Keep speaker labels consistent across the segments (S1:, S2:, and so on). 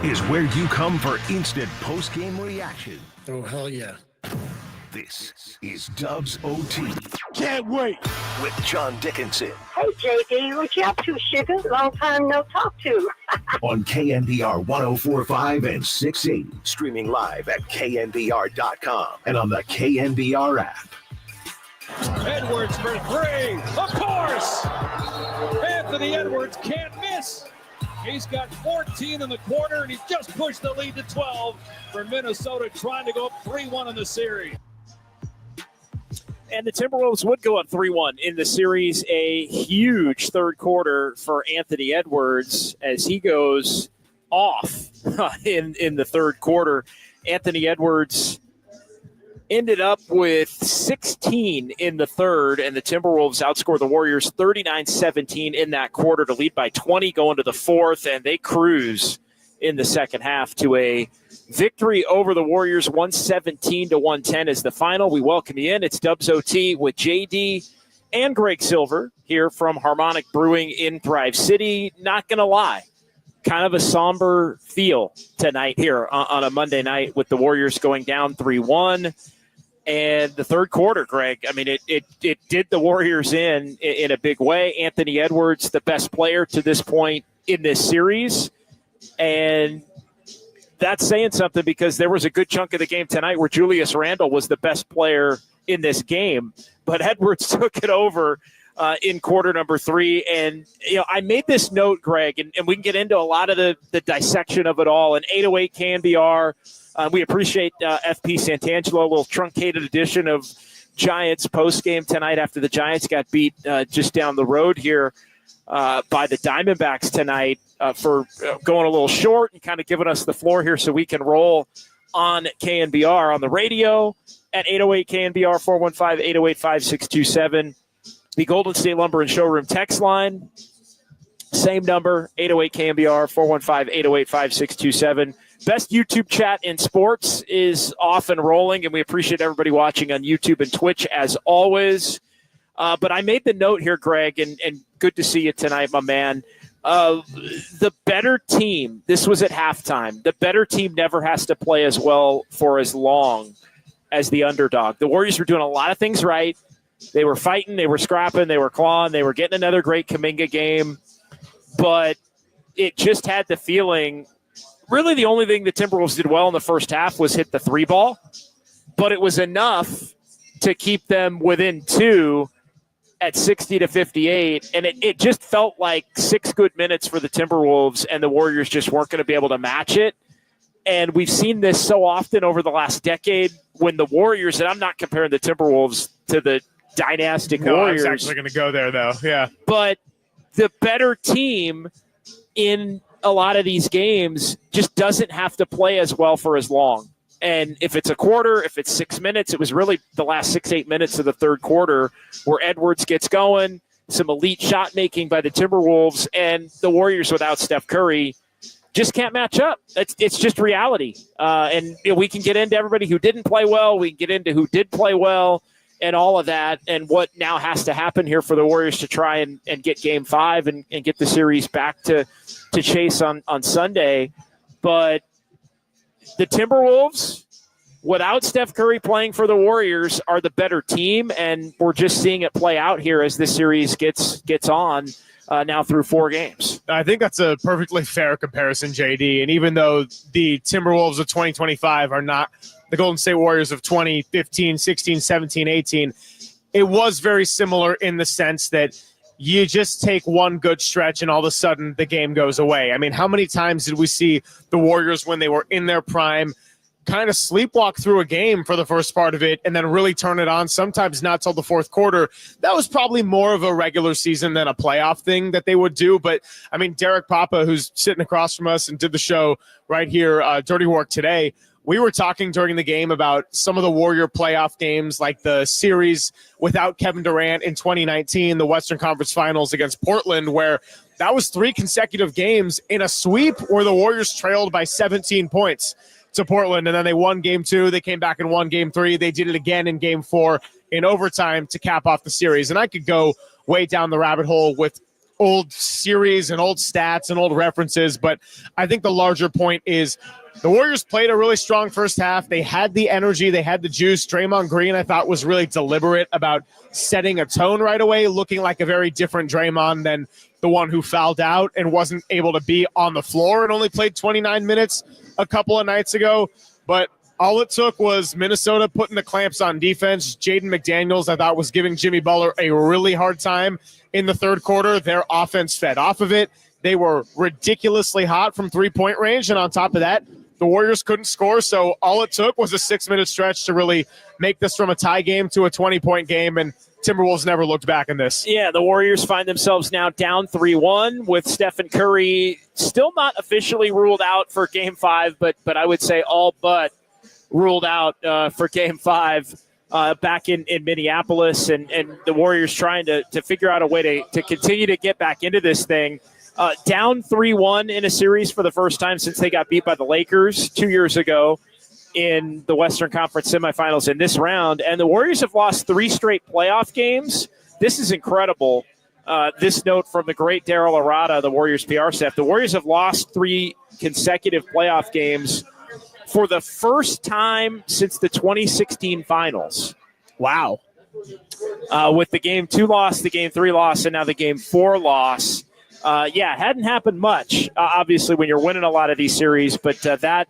S1: is where you come for instant post-game reaction.
S2: Oh, hell yeah.
S1: This is Dubs OT.
S3: Can't wait.
S1: With John Dickinson.
S4: Hey, JD, what you up to, sugar? Long time no talk to.
S1: On KNBR 104.5 and 680. Streaming live at KNBR.com and on the KNBR app.
S3: Edwards for three. Of course. Anthony Edwards can't miss. He's got 14 in the quarter, and he just pushed the lead to 12 for Minnesota, trying to go up 3-1 in the series.
S5: And the Timberwolves would go up 3-1 in the series. A huge third quarter for Anthony Edwards as he goes off in the third quarter. Anthony Edwards ended up with 16 in the third, and the Timberwolves outscored the Warriors 39-17 in that quarter to lead by 20 going to the fourth, and they cruise in the second half to a victory over the Warriors. 117-110 is the final. We welcome you in. It's Dubs OT with JD and Greg Silver here from Harmonic Brewing in Thrive City. Not going to lie, kind of a somber feel tonight here on a Monday night with the Warriors going down 3-1. And the third quarter, Greg, I mean, it did the Warriors in a big way. Anthony Edwards, the best player to this point in this series. And that's saying something because there was a good chunk of the game tonight where Julius Randle was the best player in this game. But Edwards took it over in quarter number three. And, you know, I made this note, Greg, and we can get into a lot of the dissection of it all. An 808 KNBR. We appreciate FP Santangelo, a little truncated edition of Giants postgame tonight after the Giants got beat just down the road here by the Diamondbacks tonight for going a little short and kind of giving us the floor here so we can roll on KNBR on the radio at 808 KNBR 415-808-5627. The Golden State Lumber and Showroom text line, same number, 808 KNBR 415-808-5627. Best YouTube chat in sports is off and rolling, and we appreciate everybody watching on YouTube and Twitch as always. But I made the note here, Greg, and good to see you tonight, my man. The better team, this was at halftime, the better team never has to play as well for as long as the underdog. The Warriors were doing a lot of things right. They were fighting, they were scrapping, they were clawing, they were getting another great Kuminga game. But it just had the feeling, really the only thing the Timberwolves did well in the first half was hit the three ball. But it was enough to keep them within two at 60-58, and it just felt like 6 good minutes for the Timberwolves, and the Warriors just weren't going to be able to match it. And we've seen this so often over the last decade when the Warriors, and I'm not comparing the Timberwolves to the dynastic Warriors.
S6: I was actually going to go there, though, yeah.
S5: But the better team in a lot of these games just doesn't have to play as well for as long. And if it's a quarter, if it's 6 minutes, it was really the last 6-8 minutes of the third quarter where Edwards gets going, some elite shot making by the Timberwolves, and the Warriors without Steph Curry just can't match up. It's just reality. And you know, we can get into everybody who didn't play well. We can get into who did play well and all of that and what now has to happen here for the Warriors to try and get Game 5 and get the series back to chase on Sunday. But the Timberwolves, without Steph Curry playing for the Warriors, are the better team, and we're just seeing it play out here as this series gets on now through 4 games.
S6: I think that's a perfectly fair comparison, JD. And even though the Timberwolves of 2025 are not the Golden State Warriors of 2015, 16, 17, 18, it was very similar in the sense that you just take one good stretch and all of a sudden the game goes away. I mean, how many times did we see the Warriors when they were in their prime kind of sleepwalk through a game for the first part of it and then really turn it on, sometimes not till the fourth quarter? That was probably more of a regular season than a playoff thing that they would do. But, I mean, Derek Papa, who's sitting across from us and did the show right here, Dirty Work today, we were talking during the game about some of the Warrior playoff games, like the series without Kevin Durant in 2019, the Western Conference Finals against Portland, where that was 3 consecutive games in a sweep where the Warriors trailed by 17 points to Portland, and then they won Game 2. They came back and won Game 3. They did it again in Game 4 in overtime to cap off the series. And I could go way down the rabbit hole with old series and old stats and old references, but I think the larger point is the Warriors played a really strong first half. They had the energy. They had the juice. Draymond Green, I thought, was really deliberate about setting a tone right away, looking like a very different Draymond than the one who fouled out and wasn't able to be on the floor and only played 29 minutes a couple of nights ago. But all it took was Minnesota putting the clamps on defense. Jaden McDaniels, I thought, was giving Jimmy Butler a really hard time in the third quarter. Their offense fed off of it. They were ridiculously hot from three-point range, and on top of that, the Warriors couldn't score, so all it took was a 6-minute stretch to really make this from a tie game to a 20-point game, and Timberwolves never looked back in this.
S5: Yeah, the Warriors find themselves now down 3-1 with Stephen Curry still not officially ruled out for Game 5, but I would say all but ruled out for Game 5 back in Minneapolis, and the Warriors trying to figure out a way to continue to get back into this thing. Down 3-1 in a series for the first time since they got beat by the Lakers 2 years ago in the Western Conference semifinals in this round. And the Warriors have lost 3 straight playoff games. This is incredible. This note from the great Daryl Arata, the Warriors PR staff. The Warriors have lost 3 consecutive playoff games for the first time since the 2016 finals.
S6: Wow.
S5: With the Game 2 loss, the Game 3 loss, and now the Game 4 loss. It hadn't happened much, obviously, when you're winning a lot of these series. But that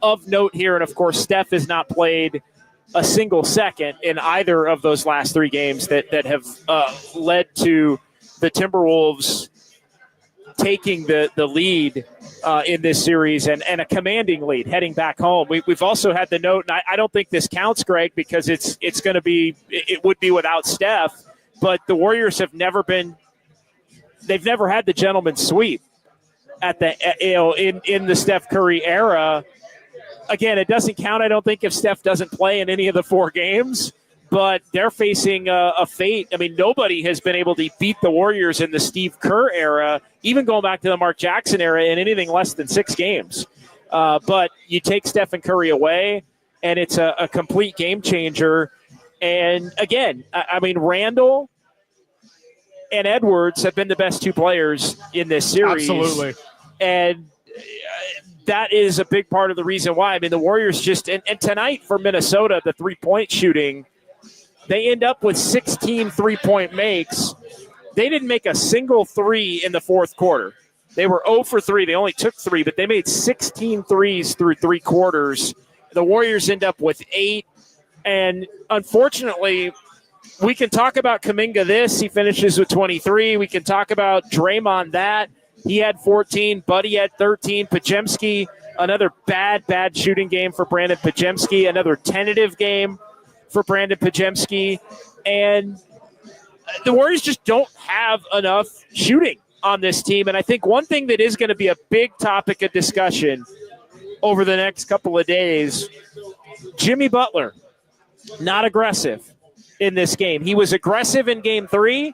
S5: of note here, and, of course, Steph has not played a single second in either of those last 3 games that have led to the Timberwolves taking the lead in this series and a commanding lead heading back home. We've also had the note, and I don't think this counts, Greg, because it's going to be – it would be without Steph, but the Warriors have never been – they've never had the gentleman's sweep at the in the Steph Curry era. Again, it doesn't count, I don't think, if Steph doesn't play in any of the 4 games, but they're facing a fate. I mean, nobody has been able to beat the Warriors in the Steve Kerr era, even going back to the Mark Jackson era, in anything less than 6 games. But you take Stephen Curry away, and it's a complete game changer. And, again, I mean, Randall and Edwards have been the best 2 players in this series.
S6: Absolutely.
S5: And that is a big part of the reason why. I mean, the Warriors just – and tonight for Minnesota, the three-point shooting, they end up with 16 three-point makes. They didn't make a single 3 in the fourth quarter. They were 0 for 3. They only took 3, but they made 16 threes through 3 quarters. The Warriors end up with 8. And unfortunately – we can talk about Kuminga this. He finishes with 23. We can talk about Draymond that. He had 14. Buddy had 13. Podziemski, another bad shooting game for Brandon Podziemski. Another tentative game for Brandon Podziemski. And the Warriors just don't have enough shooting on this team. And I think one thing that is going to be a big topic of discussion over the next couple of days, Jimmy Butler, not aggressive in this game. He was aggressive in Game 3.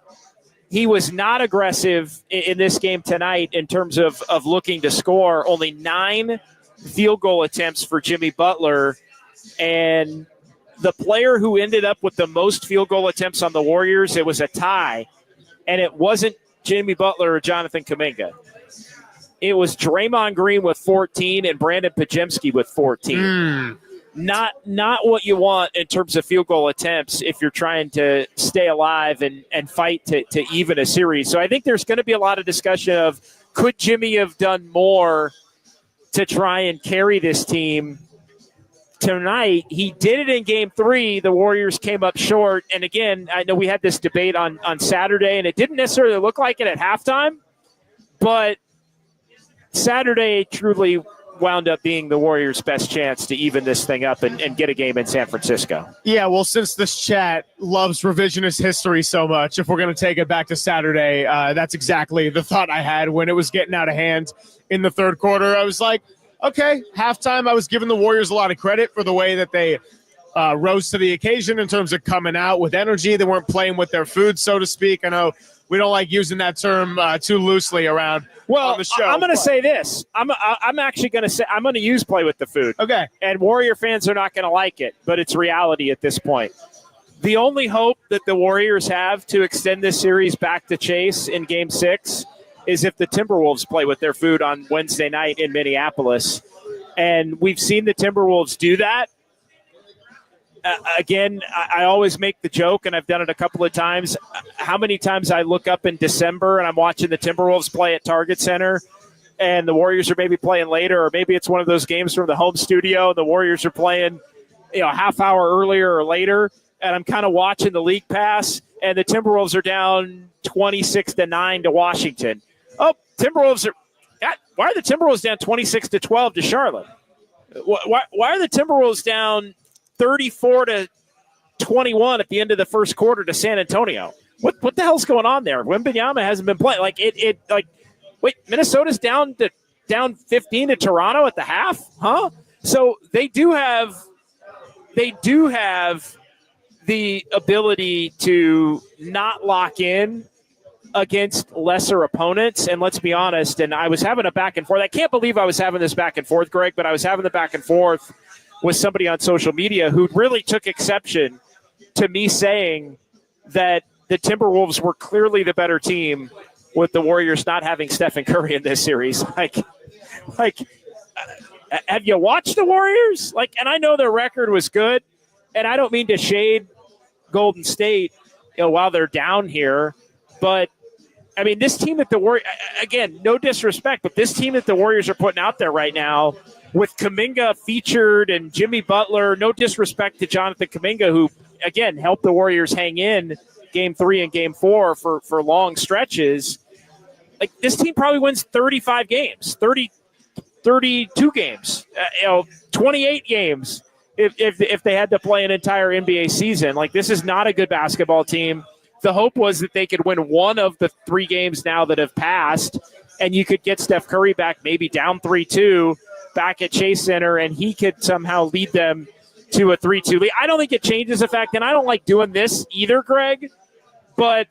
S5: He was not aggressive in this game tonight in terms of looking to score. Only 9 field goal attempts for Jimmy Butler. And the player who ended up with the most field goal attempts on the Warriors, it was a tie. And it wasn't Jimmy Butler or Jonathan Kuminga. It was Draymond Green with 14 and Brandon Podziemski with 14. Not what you want in terms of field goal attempts if you're trying to stay alive and fight to even a series. So I think there's going to be a lot of discussion of, could Jimmy have done more to try and carry this team tonight? He did it in Game 3. The Warriors came up short. And, again, I know we had this debate on Saturday, and it didn't necessarily look like it at halftime. But Saturday truly wound up being the Warriors' best chance to even this thing up and get a game in San Francisco.
S6: Yeah, well, since this chat loves revisionist history so much, if we're going to take it back to Saturday, that's exactly the thought I had when it was getting out of hand in the third quarter. I was like, okay, halftime, I was giving the Warriors a lot of credit for the way that they rose to the occasion in terms of coming out with energy. They weren't playing with their food, so to speak. I know we don't like using that term too loosely around on the show.
S5: I'm going to say this. I'm actually going to say I'm going to use play with the food.
S6: Okay.
S5: And Warrior fans are not going to like it, but it's reality at this point. The only hope that the Warriors have to extend this series back to Chase in Game 6 is if the Timberwolves play with their food on Wednesday night in Minneapolis. And we've seen the Timberwolves do that. Again, I always make the joke, and I've done it a couple of times, how many times I look up in December and I'm watching the Timberwolves play at Target Center and the Warriors are maybe playing later, or maybe it's one of those games from the home studio and the Warriors are playing a half hour earlier or later, and I'm kind of watching the league pass, and the Timberwolves are down 26-9 to Washington. Oh, Timberwolves why are the Timberwolves down 26-12 to Charlotte? Why are the Timberwolves down 34-21 at the end of the first quarter to San Antonio? What the hell's going on there? Wembanyama hasn't been playing. Wait, Minnesota's down 15 to Toronto at the half, huh? So they do have the ability to not lock in against lesser opponents. And let's be honest, and I was having a back and forth. I can't believe I was having this back and forth, Greg, but I was having the back and forth with somebody on social media who really took exception to me saying that the Timberwolves were clearly the better team with the Warriors not having Stephen Curry in this series. Have you watched the Warriors? And I know their record was good, and I don't mean to shade Golden State, while they're down here, but I mean, this team that the Warriors, again, no disrespect, but this team that the Warriors are putting out there right now with Kuminga featured and Jimmy Butler, no disrespect to Jonathan Kuminga, who, again, helped the Warriors hang in Game 3 and Game 4 for long stretches. This team probably wins 35 games, 32 games, 28 games if they had to play an entire NBA season. This is not a good basketball team. The hope was that they could win one of the 3 games now that have passed, and you could get Steph Curry back, maybe down 3-2 back at Chase Center, and he could somehow lead them to a 3-2 lead. I don't think it changes the fact, and I don't like doing this either, Greg, but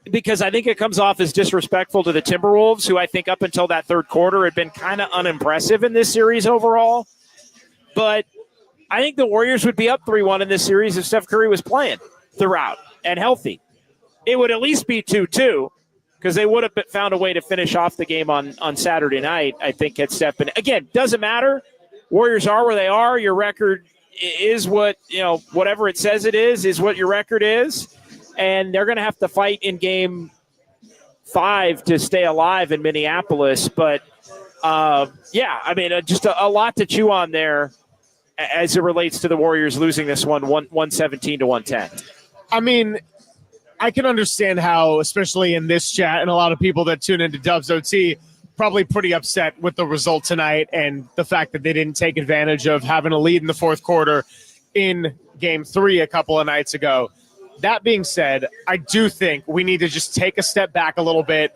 S5: because I think it comes off as disrespectful to the Timberwolves, who I think up until that third quarter had been kind of unimpressive in this series overall. But I think the Warriors would be up 3-1 in this series if Steph Curry was playing throughout and healthy. It would at least be 2-2 because they would have found a way to finish off the game on Saturday night, I think, had Steph been. Again, doesn't matter. Warriors are where they are. Your record is what, whatever it says it is what your record is. And they're going to have to fight in Game 5 to stay alive in Minneapolis. But, just a lot to chew on there as it relates to the Warriors losing this one 117-110.
S6: I mean, I can understand how, especially in this chat, and a lot of people that tune into Dubs OT, probably pretty upset with the result tonight and the fact that they didn't take advantage of having a lead in the fourth quarter in Game 3 a couple of nights ago. That being said, I do think we need to just take a step back a little bit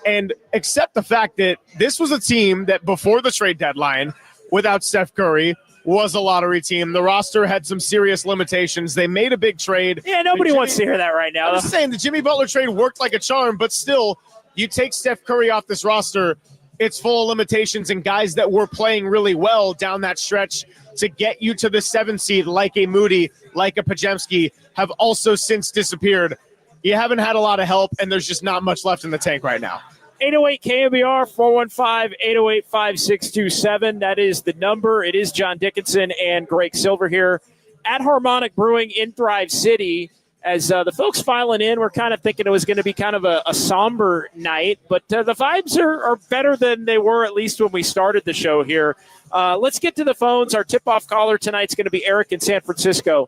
S6: and accept the fact that this was a team that before the trade deadline, without Steph Curry, was a lottery team. The roster had some serious limitations. They made a big trade.
S5: Yeah, nobody wants to hear that right now.
S6: I'm just saying the Jimmy Butler trade worked like a charm, but still, you take Steph Curry off this roster, it's full of limitations and guys that were playing really well down that stretch to get you to the 7th seed, like a Moody, like a Pajemski, have also since disappeared. You haven't had a lot of help, and there's just not much left in the tank right now.
S5: 808 KNBR 415-808-5627. That is the number. It is John Dickinson and Greg Silver here at Harmonic Brewing in Thrive City. As the folks filing in, we're kind of thinking it was going to be kind of a somber night, but the vibes are better than they were at least when we started the show here. Let's get to the phones. Our tip-off caller tonight's going to be Eric in San Francisco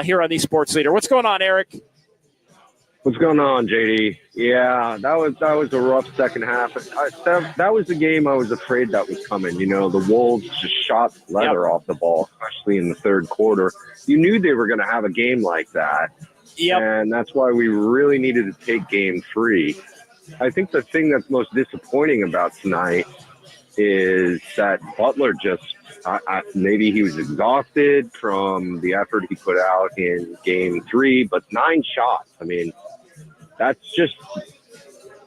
S5: here on the Sports Leader. What's going on, Eric?
S2: What's going on, JD? Yeah, that was a rough second half. That was the game I was afraid that was coming. The Wolves just shot leather off the ball, especially in the third quarter. You knew they were going to have a game like that.
S5: Yep.
S2: And that's why we really needed to take Game 3. I think the thing that's most disappointing about tonight is that Butler just maybe he was exhausted from the effort he put out in Game 3, but 9 shots. I mean, that's just,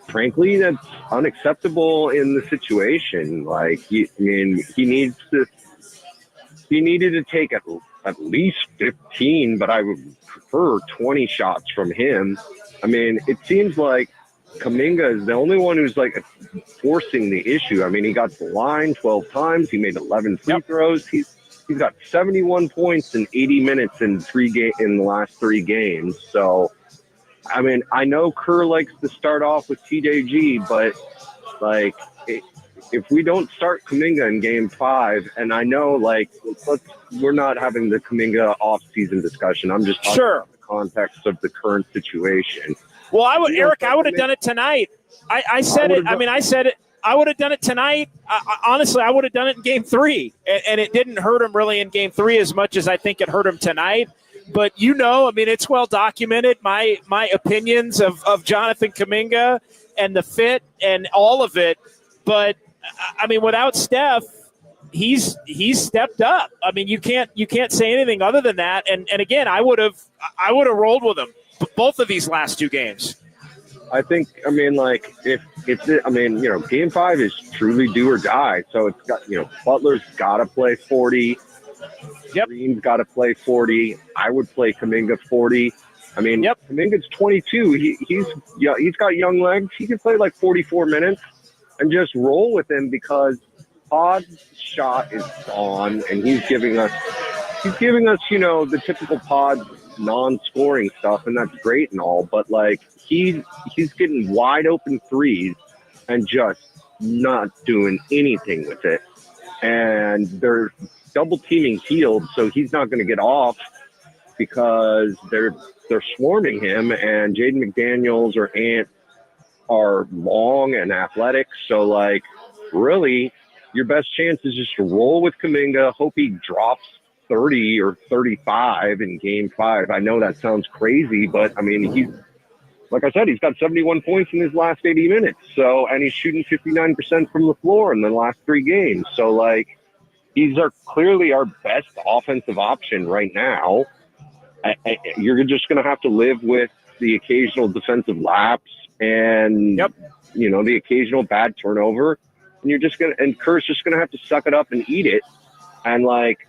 S2: frankly, that's unacceptable in the situation. He needed to take at least 15, but I would prefer 20 shots from him. I mean, it seems like Kuminga is the only one who's like forcing the issue. I mean, he got to the line 12 times. He made 11 free throws. He's got 71 points in 80 minutes in the last 3 games. So, I mean, I know Kerr likes to start off with TJG, but like if we don't start Kuminga in Game 5, and I know like we're not having the Kuminga off-season discussion. I'm just talking about the context of the current situation.
S5: Well, I would have done it tonight. I said it. I mean, I said it. I would have done it tonight. Honestly, I would have done it in Game 3, and it didn't hurt him really in Game 3 as much as I think it hurt him tonight. But I mean, it's well documented. My opinions of Jonathan Kuminga and the fit and all of it. But I mean, without Steph, he's stepped up. I mean, you can't say anything other than that. And again, I would have rolled with him both of these last 2 games.
S2: I think, I mean, like, Game 5 is truly do or die. So it's got, Butler's got to play 40.
S5: Yep.
S2: Green's got to play 40. I would play Kuminga 40. I mean, Kuminga's 22. He's got young legs. He can play like 44 minutes and just roll with him because Pod's shot is gone, and he's giving us, the typical Pod non-scoring stuff, and that's great and all, but like he's getting wide open threes and just not doing anything with it. And they're double teaming Fields, so he's not going to get off because they're swarming him, and Jaden McDaniels or Ant are long and athletic. So like really your best chance is just to roll with Kuminga, hope he drops 30 or 35 in Game 5. I know that sounds crazy, but I mean, he's got 71 points in his last 80 minutes. So, and he's shooting 59% from the floor in the last 3 games. So like, he's clearly our best offensive option right now. You're just going to have to live with the occasional defensive lapse and, the occasional bad turnover. And Kerr's just going to have to suck it up and eat it. And like,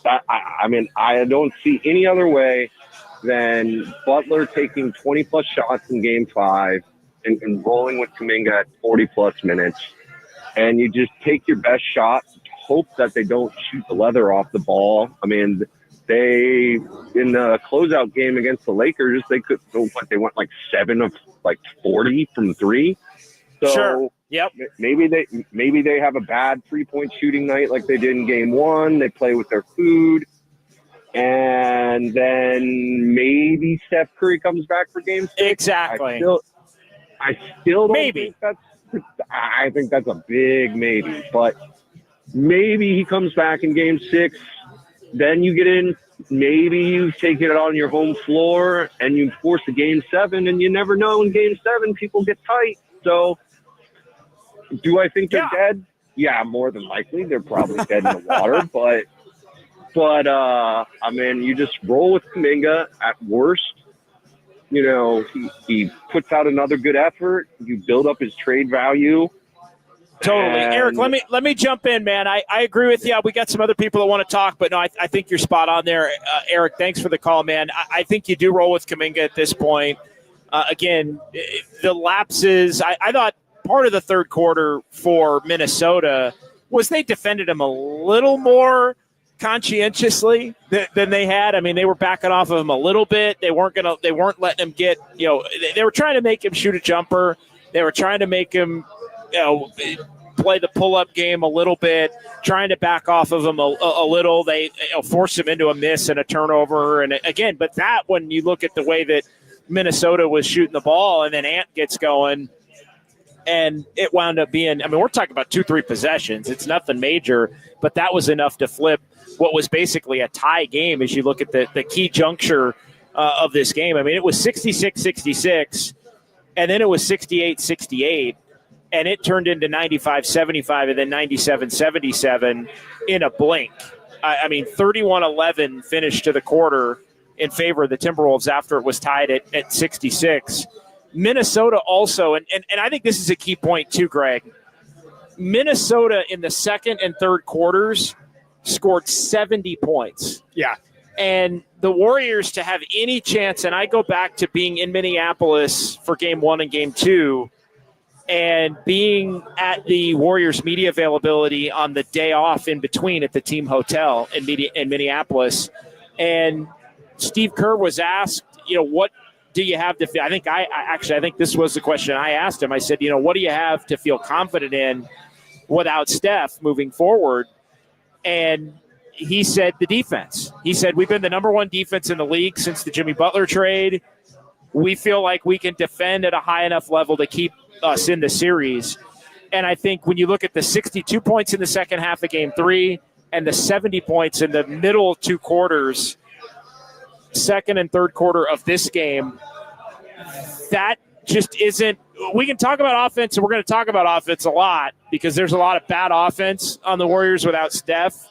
S2: I don't see any other way than Butler taking 20-plus shots in Game 5 and rolling with Kuminga at 40-plus minutes. And you just take your best shot, hope that they don't shoot the leather off the ball. I mean, they, in the closeout game against the Lakers, they went like 7 of like 40 from 3. So
S5: sure. Yep.
S2: Maybe they have a bad 3-point shooting night like they did in Game 1. They play with their food. And then maybe Steph Curry comes back for Game 6.
S5: Exactly.
S2: I still don't
S5: think
S2: I think that's a big maybe. But maybe he comes back in Game 6. Then you get in. Maybe you take it on your home floor and you force a Game 7. And you never know, in Game 7, people get tight. So do I think they're dead? Yeah, more than likely. They're probably dead in the water. But I mean, you just roll with Kuminga at worst. He puts out another good effort. You build up his trade value.
S5: Totally. Eric, let me jump in, man. I agree with you. We got some other people that want to talk, but no, I think you're spot on there. Eric, thanks for the call, man. I think you do roll with Kuminga at this point. Again, the lapses, I thought part of the third quarter for Minnesota was they defended him a little more conscientiously than they had. I mean, they were backing off of him a little bit. They weren't letting him get, they were trying to make him shoot a jumper. They were trying to make him, play the pull-up game a little bit, trying to back off of him a little. They forced him into a miss and a turnover. And again, but that, when you look at the way that Minnesota was shooting the ball and then Ant gets going, and it wound up being, I mean, we're talking about 2-3 possessions. It's nothing major, but that was enough to flip what was basically a tie game as you look at the key juncture of this game. I mean, it was 66-66, and then it was 68-68, and it turned into 95-75 and then 97-77 in a blink. I mean, 31-11 finished to the quarter in favor of the Timberwolves after it was tied at 66. Minnesota also, and I think this is a key point too, Greg. Minnesota in the second and third quarters scored 70 points.
S6: Yeah.
S5: And the Warriors, to have any chance, and I go back to being in Minneapolis for Game 1 and Game 2, and being at the Warriors media availability on the day off in between at the team hotel in Minneapolis. And Steve Kerr was asked, what do you have to feel? I think this was the question I asked him. I said, what do you have to feel confident in without Steph moving forward? And he said the defense. He said, we've been the number one defense in the league since the Jimmy Butler trade. We feel like we can defend at a high enough level to keep us in the series. And I think when you look at the 62 points in the second half of Game 3 and the 70 points in the middle 2 quarters, second and third quarter of this game, that just isn't – we can talk about offense, and we're going to talk about offense a lot because there's a lot of bad offense on the Warriors without Steph.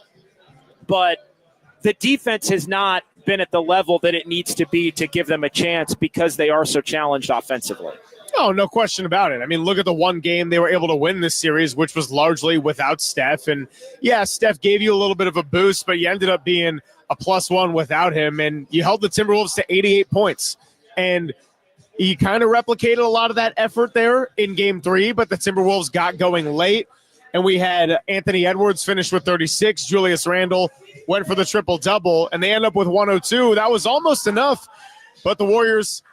S5: But the defense has not been at the level that it needs to be to give them a chance because they are so challenged offensively.
S6: Oh, no question about it. I mean, look at the one game they were able to win this series, which was largely without Steph. And, yeah, Steph gave you a little bit of a boost, but you ended up being a +1 without him. And you held the Timberwolves to 88 points. And you kind of replicated a lot of that effort there in Game 3, but the Timberwolves got going late. And we had Anthony Edwards finish with 36. Julius Randle went for the triple-double, and they end up with 102. That was almost enough, but the Warriors –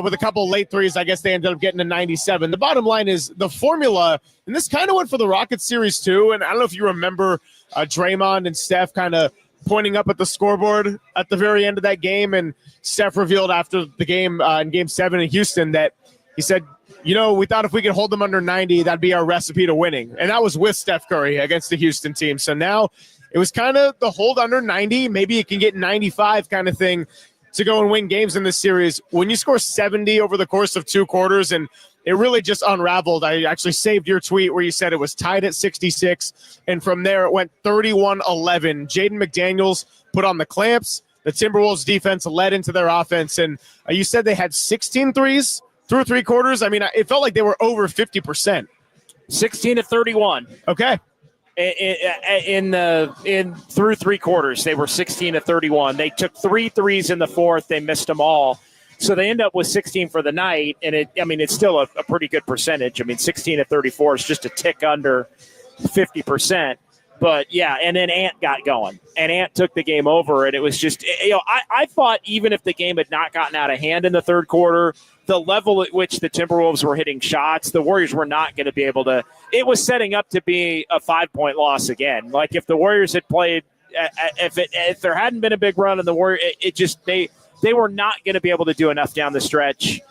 S6: with a couple of late threes, I guess they ended up getting to 97. The bottom line is the formula, and this kind of went for the Rockets series too, and I don't know if you remember Draymond and Steph kind of pointing up at the scoreboard at the very end of that game, and Steph revealed after the game in Game 7 in Houston that he said, we thought if we could hold them under 90, that'd be our recipe to winning, and that was with Steph Curry against the Houston team. So now it was kind of the hold under 90, maybe it can get 95 kind of thing to go and win games in this series. When you score 70 over the course of 2 quarters, and it really just unraveled. I actually saved your tweet where you said it was tied at 66, and from there it went 31-11. Jaden McDaniels put on the clamps. The Timberwolves defense led into their offense, and you said they had 16 threes through 3 quarters. I mean, it felt like they were over 50%.
S5: 16-31.
S6: Okay.
S5: In through 3 quarters, they were 16-31. They took 3 threes in the fourth. They missed them all. So they end up with 16 for the night. And it's still a pretty good percentage. 16-34 is just a tick under 50%. But yeah, and then Ant got going, and Ant took the game over. And it was just, I thought even if the game had not gotten out of hand in the third quarter, the level at which the Timberwolves were hitting shots, the Warriors were not going to be able to. It was setting up to be a 5-point loss again. Like if the Warriors had played, if there hadn't been a big run in the Warriors, they were not going to be able to do enough down the stretch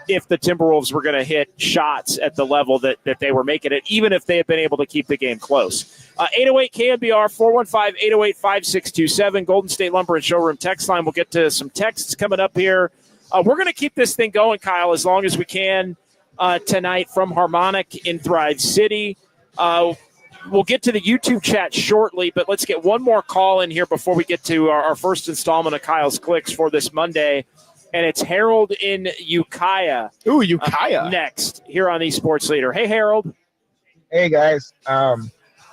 S5: if the Timberwolves were going to hit shots at the level that they were making it, even if they had been able to keep the game close. 808 KNBR 415-808-5627 Golden State Lumber and Showroom text line. We'll get to some texts coming up here. We're going to keep this thing going, Kyle, as long as we can tonight from Harmonic in Thrive City. We'll get to the YouTube chat shortly, but let's get one more call in here before we get to our first installment of Kyle's Clicks for this Monday. And it's Harold in Ukiah.
S6: Ooh, Ukiah.
S5: Next here on eSports Leader. Hey, Harold.
S7: Hey, guys. I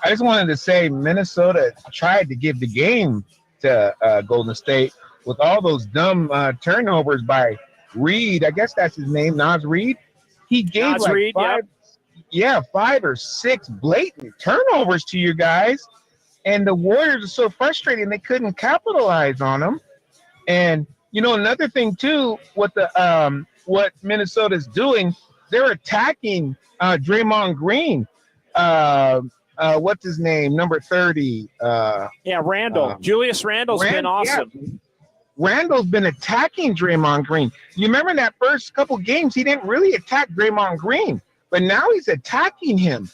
S7: just wanted to say Minnesota tried to give the game to Golden State with all those dumb turnovers by Reed. I guess that's his name, Naz Reed. He gave five or six blatant turnovers to you guys. And the Warriors are so frustrated they couldn't capitalize on them. And, another thing, too, what Minnesota's doing, they're attacking Draymond Green. What's his name? Number 30.
S5: Randall. Julius Randle's been awesome.
S7: Yeah. Randall's been attacking Draymond Green. You remember in that first couple games, he didn't really attack Draymond Green, but now he's attacking him.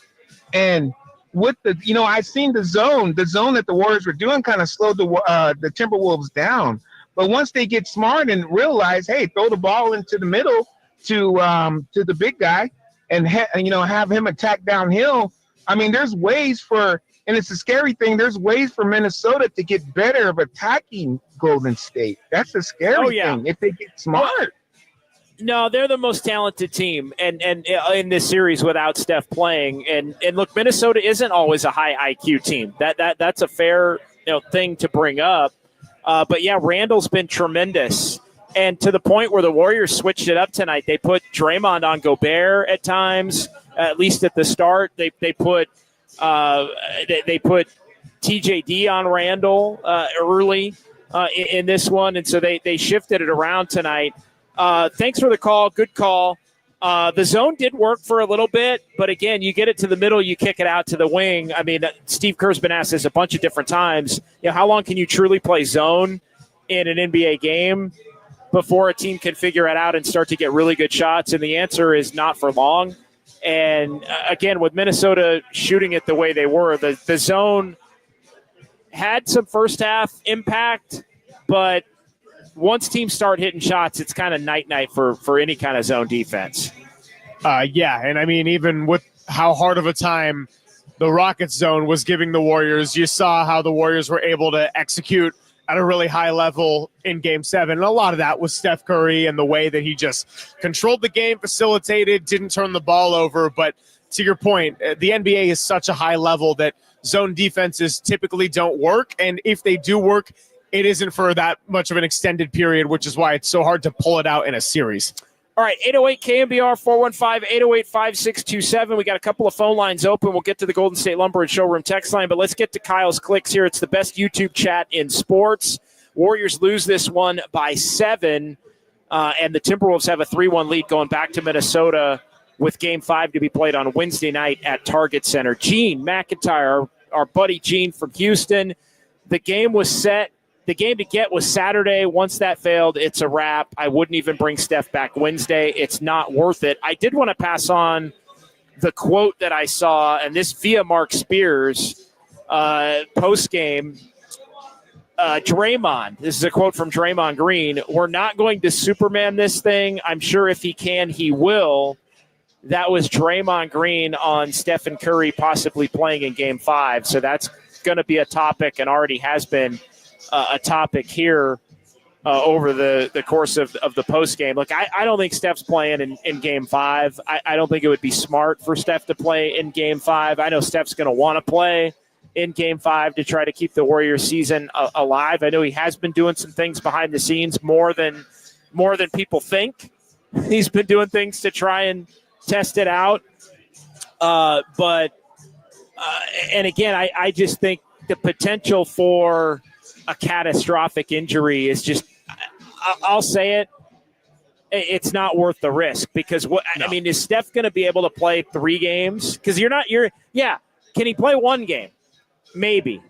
S7: And with I've seen the zone that the Warriors were doing kind of slowed the Timberwolves down. But once they get smart and realize, hey, throw the ball into the middle to the big guy and have him attack downhill. I mean, there's ways and it's a scary thing. There's ways for Minnesota to get better of attacking Golden State. That's the scary thing if they get smart.
S5: No, they're the most talented team, and in this series without Steph playing. And look, Minnesota isn't always a high IQ team. That's a fair thing to bring up. But yeah, Randall's been tremendous. And to the point where the Warriors switched it up tonight, they put Draymond on Gobert at times, at least at the start. They put TJD on Randall early in this one, and so they shifted it around tonight. Thanks for the call. Good call. The zone did work for a little bit, but again, you get it to the middle, you kick it out to the wing. I mean, Steve Kerr's been asked this a bunch of different times. How long can you truly play zone in an NBA game before a team can figure it out and start to get really good shots? And the answer is not for long. And again, with Minnesota shooting it the way they were, the zone had some first half impact, but once teams start hitting shots, it's kind of night-night for any kind of zone defense.
S6: Yeah, and I mean, even with how hard of a time the Rockets zone was giving the Warriors, you saw how the Warriors were able to execute at a really high level in Game 7. And a lot of that was Steph Curry and the way that he just controlled the game, facilitated, didn't turn the ball over. But to your point, the NBA is such a high level that zone defenses typically don't work. And if they do work, it isn't for that much of an extended period, which is why it's so hard to pull it out in a series.
S5: All right, 808 KNBR 415-808-5627. We got a couple of phone lines open. We'll get to the Golden State Lumber and Showroom text line, but let's get to Kyle's clicks here. It's the best YouTube chat in sports. Warriors lose this one by 7, and the Timberwolves have a 3-1 lead going back to Minnesota with Game 5 to be played on Wednesday night at Target Center. Gene McIntyre, our buddy Gene from Houston. The game was set. The game to get was Saturday. Once that failed, it's a wrap. I wouldn't even bring Steph back Wednesday. It's not worth it. I did want to pass on the quote that I saw, and this via Mark Spears post-game. Draymond, this is a quote from Draymond Green. "We're not going to Superman this thing. I'm sure if he can, he will." That was Draymond Green on Stephen Curry possibly playing in Game 5. So that's going to be a topic and already has been a topic here over the course of the postgame. Look, I don't think Steph's playing in Game 5. I don't think it would be smart for Steph to play in Game 5. I know Steph's going to want to play in Game 5 to try to keep the Warriors season alive. I know he has been doing some things behind the scenes more than people think. He's been doing things to try and test it out. But again, I just think the potential for a catastrophic injury is just, I'll say it, it's not worth the risk because I mean, is Steph going to be able to play 3 games? Because can he play 1 game? Maybe.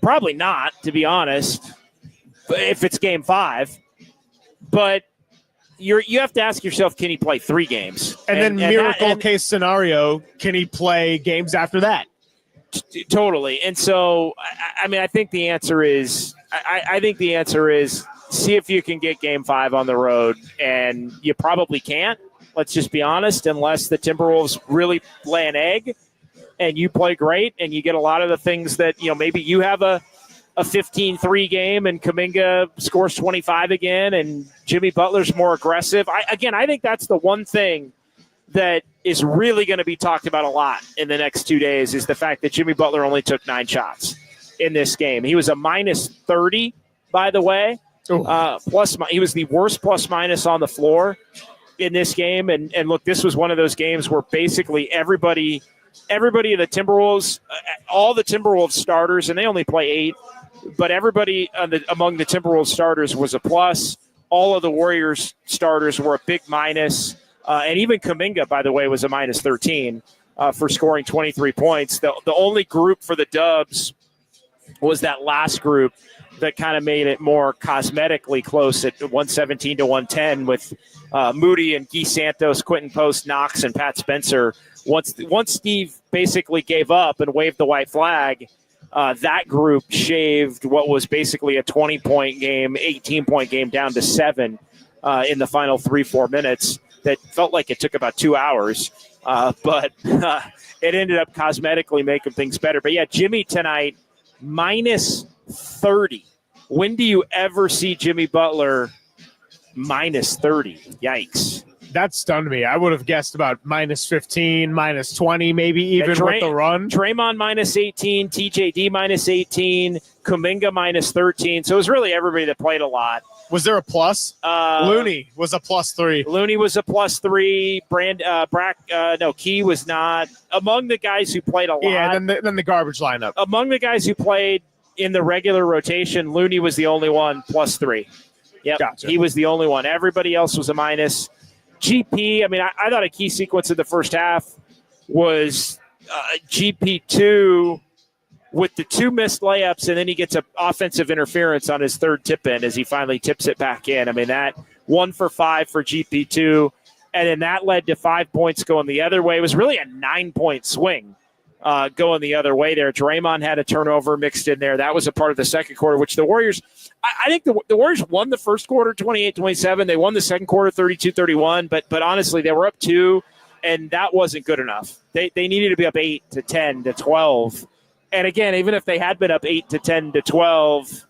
S5: Probably not, to be honest, if it's Game 5. But you have to ask yourself, can he play 3 games?
S6: And then case scenario, can he play games after that?
S5: Totally. And so, I mean, I think the answer is see if you can get Game 5 on the road, and you probably can't. Let's just be honest, unless the Timberwolves really lay an egg and you play great and you get a lot of the things that, maybe you have a 15-3 game and Kuminga scores 25 again and Jimmy Butler's more aggressive. I think that's the one thing that is really going to be talked about a lot in the next 2 days is the fact that Jimmy Butler only took 9 shots in this game. He was a minus 30, by the way. He was the worst plus-minus on the floor in this game. And look, this was one of those games where basically everybody in the Timberwolves, all the Timberwolves starters, and they only play 8, but everybody among the Timberwolves starters was a plus. All of the Warriors starters were a big minus. And even Kuminga, by the way, was a minus 13 for scoring 23 points. The only group for the Dubs was that last group that kind of made it more cosmetically close at 117 to 110 with Moody and Guy Santos, Quentin Post, Knox, and Pat Spencer. Once Steve basically gave up and waved the white flag, that group shaved what was basically a 20-point game, 18-point game down to 7 in the final 3-4 minutes. That felt like it took about 2 hours, but it ended up cosmetically making things better. But, yeah, Jimmy tonight, minus 30. When do you ever see Jimmy Butler minus 30? Yikes.
S6: That stunned me. I would have guessed about minus 15, minus 20, maybe even with the run.
S5: Draymond minus 18, TJD minus 18, Kuminga minus 13. So it was really everybody that played a lot.
S6: Was there a plus? Looney was a plus 3.
S5: Looney was a plus 3. Key was not. Among the guys who played a lot.
S6: Yeah, then the garbage lineup.
S5: Among the guys who played in the regular rotation, Looney was the only one plus 3. Yep,
S6: gotcha.
S5: He was the only one. Everybody else was a minus. GP, I mean, I thought a key sequence in the first half was GP2 with the 2 missed layups, and then he gets an offensive interference on his third tip-in as he finally tips it back in. I mean, that 1 for 5 for GP2, and then that led to 5 points going the other way. It was really a 9-point swing going the other way there. Draymond had a turnover mixed in there. That was a part of the second quarter, which the Warriors – I think the Warriors won the first quarter 28-27. They won the second quarter 32-31, but honestly, they were up 2, and that wasn't good enough. They needed to be up 8 to 10 to 12. And again, even if they had been up 8 to 10 to 12,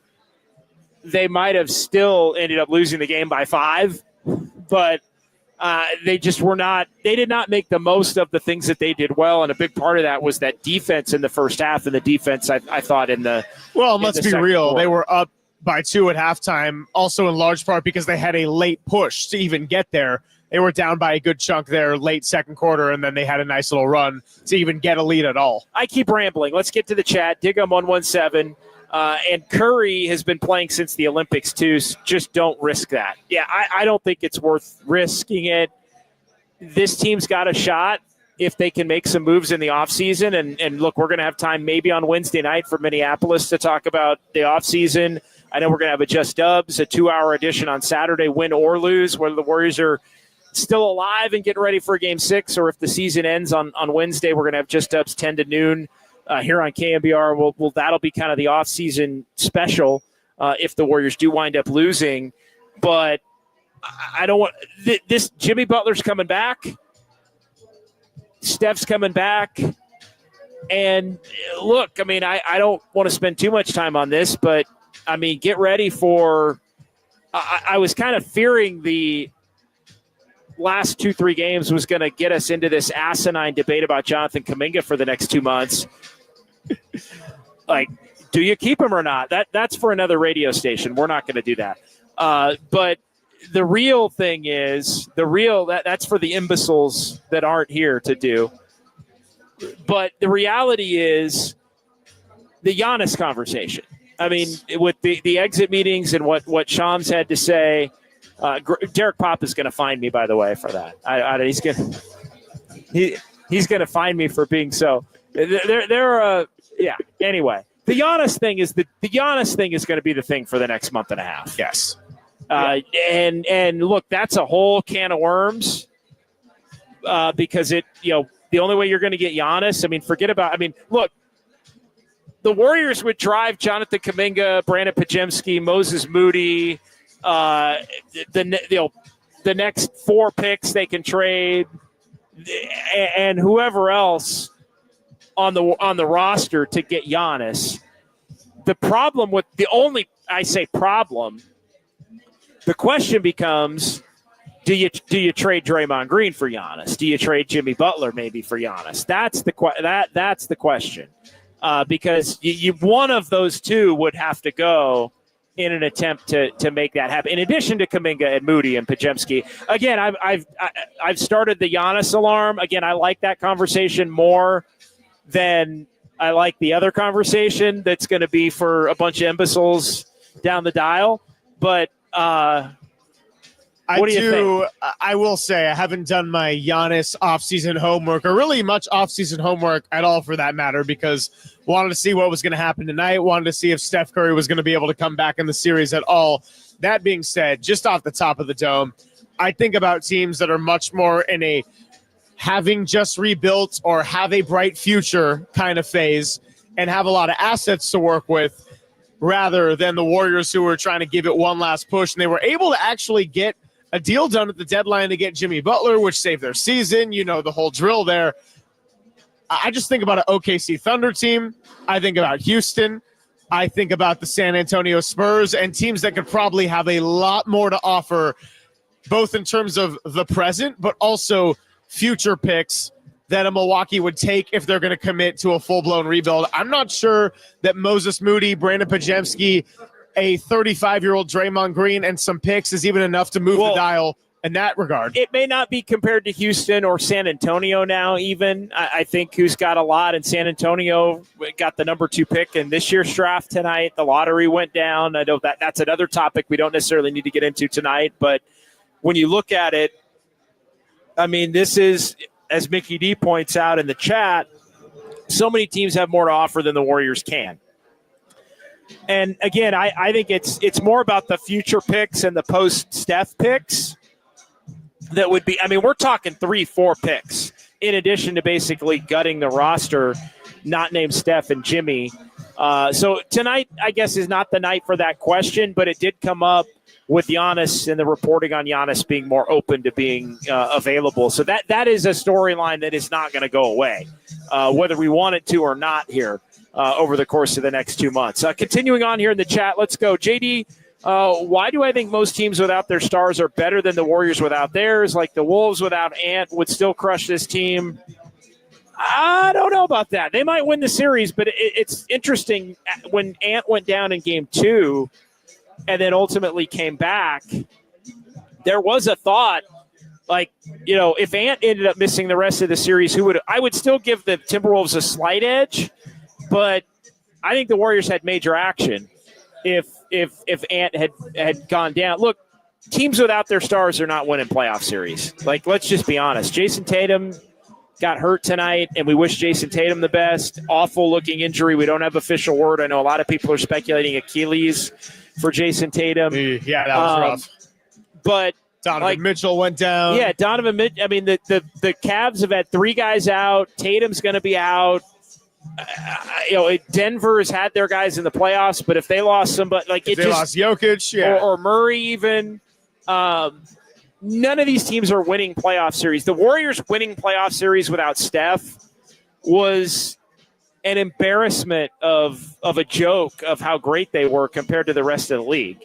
S5: they might have still ended up losing the game by 5. But they just were not – they did not make the most of the things that they did well, and a big part of that was that defense in the first half, and the defense, I thought, in the –
S6: Well, let's be real.
S5: Quarter.
S6: They were up by 2 at halftime, also in large part because they had a late push to even get there. They were down by a good chunk there late second quarter, and then they had a nice little run to even get a lead at all.
S5: I keep rambling. Let's get to the chat. Digum117. And Curry has been playing since the Olympics, too. So just don't risk that. Yeah, I don't think it's worth risking it. This team's got a shot if they can make some moves in the offseason. And look, we're going to have time maybe on Wednesday night for Minneapolis to talk about the offseason. I know we're going to have a Just Dubs, a 2-hour edition on Saturday, win or lose, whether the Warriors are still alive and getting ready for Game 6, or if the season ends on Wednesday, we're going to have Just Dubs 10 to noon here on KNBR. That'll be kind of the off-season special if the Warriors do wind up losing. But I don't want this. Jimmy Butler's coming back. Steph's coming back. And look, I mean, I don't want to spend too much time on this, but I mean, get ready for I was kind of fearing the last 2-3 games was going to get us into this asinine debate about Jonathan Kuminga for the next 2 months. Like, do you keep him or not? That's for another radio station. We're not going to do that. But the real thing is that's for the imbeciles that aren't here to do. But the reality is the Giannis conversation. I mean, with the exit meetings and what Shams had to say, Derek Pop is going to find me, by the way, for that. He's going to find me for being so. Yeah. Anyway, the Giannis thing is going to be the thing for the next month and a half.
S6: Yes.
S5: And look, that's a whole can of worms. Because the only way you're going to get Giannis, look. The Warriors would drive Jonathan Kuminga, Brandon Pajemski, Moses Moody, the next 4 picks they can trade, and whoever else on the roster to get Giannis. The problem with the question becomes, do you trade Draymond Green for Giannis? Do you trade Jimmy Butler maybe for Giannis? That's the question. Because you one of those two would have to go in an attempt to make that happen. In addition to Kuminga and Moody and Pajemski, again, I've started the Giannis alarm. Again, I like that conversation more than I like the other conversation that's going to be for a bunch of imbeciles down the dial. But what do you think?
S6: I will say I haven't done my Giannis offseason homework, or really much offseason homework at all for that matter, because wanted to see what was going to happen tonight, wanted to see if Steph Curry was going to be able to come back in the series at all. That being said, just off the top of the dome, I think about teams that are much more in a having just rebuilt or have a bright future kind of phase and have a lot of assets to work with, rather than the Warriors who were trying to give it one last push. And they were able to actually get a deal done at the deadline to get Jimmy Butler, which saved their season. The whole drill there. I just think about an OKC Thunder team. I think about Houston. I think about the San Antonio Spurs and teams that could probably have a lot more to offer both in terms of the present, but also future picks that a Milwaukee would take if they're going to commit to a full-blown rebuild. I'm not sure that Moses Moody, Brandon Podziemski, a 35-year-old Draymond Green, and some picks is even enough to move the dial in that regard.
S5: It may not be compared to Houston or San Antonio now even. I think who's got a lot, and San Antonio got the number 2 pick in this year's draft tonight. The lottery went down. I know that's another topic we don't necessarily need to get into tonight, but when you look at it, I mean, this is, as Mickey D points out in the chat, so many teams have more to offer than the Warriors can. And again, I think it's more about the future picks and the post-Steph picks that would be, I mean, we're talking 3-4 picks in addition to basically gutting the roster, not named Steph and Jimmy. So tonight, I guess, is not the night for that question, but it did come up with Giannis and the reporting on Giannis being more open to being available. So that is a storyline that is not going to go away, whether we want it to or not here over the course of the next 2 months. Continuing on here in the chat, let's go. JD, why do I think most teams without their stars are better than the Warriors without theirs? Like the Wolves without Ant would still crush this team. I don't know about that. They might win the series, but it's interesting when Ant went down in game 2 and then ultimately came back, there was a thought, like, you know, if Ant ended up missing the rest of the series, I would still give the Timberwolves a slight edge, but I think the Warriors had major action if Ant had gone down. Look, teams without their stars are not winning playoff series. Like, let's just be honest. Jason Tatum got hurt tonight, and we wish Jason Tatum the best. Awful-looking injury. We don't have official word. I know a lot of people are speculating Achilles for Jason Tatum.
S6: Yeah, that was rough.
S5: But
S6: Donovan Mitchell went down.
S5: Yeah, Donovan Mitchell. I mean, the Cavs have had 3 guys out. Tatum's going to be out. Denver has had their guys in the playoffs, but if they lost somebody, like
S6: if they lost Jokic,
S5: or Murray, even none of these teams are winning playoff series. The Warriors winning playoff series without Steph was an embarrassment of a joke of how great they were compared to the rest of the league.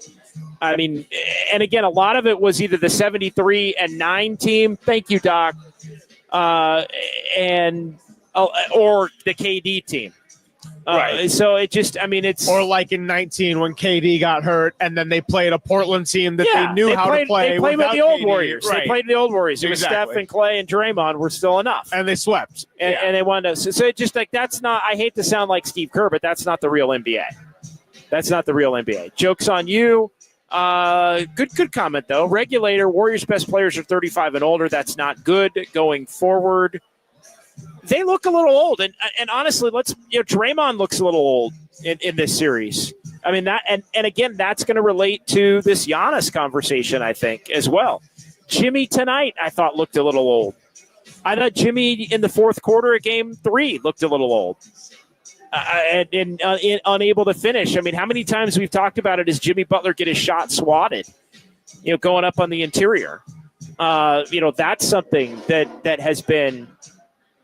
S5: I mean, and again, a lot of it was either the 73-9 team. Thank you, Doc. Or the KD team.
S6: Right.
S5: So it just, I mean, it's...
S6: Or like in 19 when KD got hurt and then they played a Portland team that they knew how to play.
S5: They played with the old
S6: KD.
S5: Warriors.
S6: Right.
S5: They played the old Warriors. It was Steph and Clay and Draymond were still enough.
S6: And they swept.
S5: And they won. So it just like, that's not, I hate to sound like Steve Kerr, but that's not the real NBA. That's not the real NBA. Joke's on you. Good comment, though. Regulator, Warriors' best players are 35 and older. That's not good going forward. They look a little old, and honestly, Draymond looks a little old in this series. I mean that, and again, that's going to relate to this Giannis conversation, I think, as well. Jimmy tonight, I thought looked a little old. I thought Jimmy in the fourth quarter of Game 3 looked a little old, and unable to finish. I mean, how many times we've talked about it? As Jimmy Butler get his shot swatted, going up on the interior. That's something that has been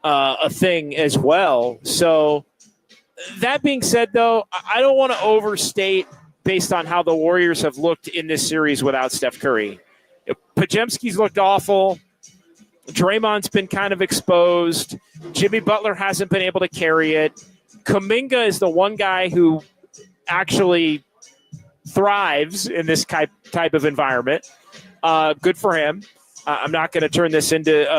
S5: a thing as well. So that being said, though, I don't want to overstate based on how the Warriors have looked in this series without Steph Curry. Podziemski's looked awful. Draymond's been kind of exposed. Jimmy Butler hasn't been able to carry it. Kuminga is the one guy who actually thrives in this type of environment. Good for him. I'm not going to turn this into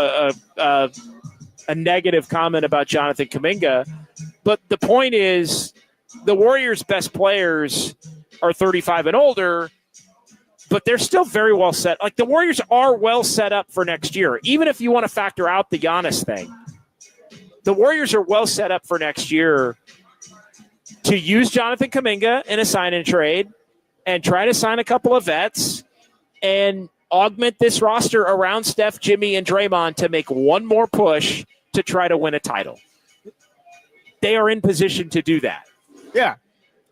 S5: a negative comment about Jonathan Kuminga, but the point is the Warriors' best players are 35 and older, but they're still very well set. Like, the Warriors are well set up for next year, even if you want to factor out the Giannis thing. The Warriors are well set up for next year to use Jonathan Kuminga in a sign-and trade and try to sign a couple of vets and augment this roster around Steph, Jimmy, and Draymond to make one more push to try to win a title. They are in position to do that.
S6: Yeah.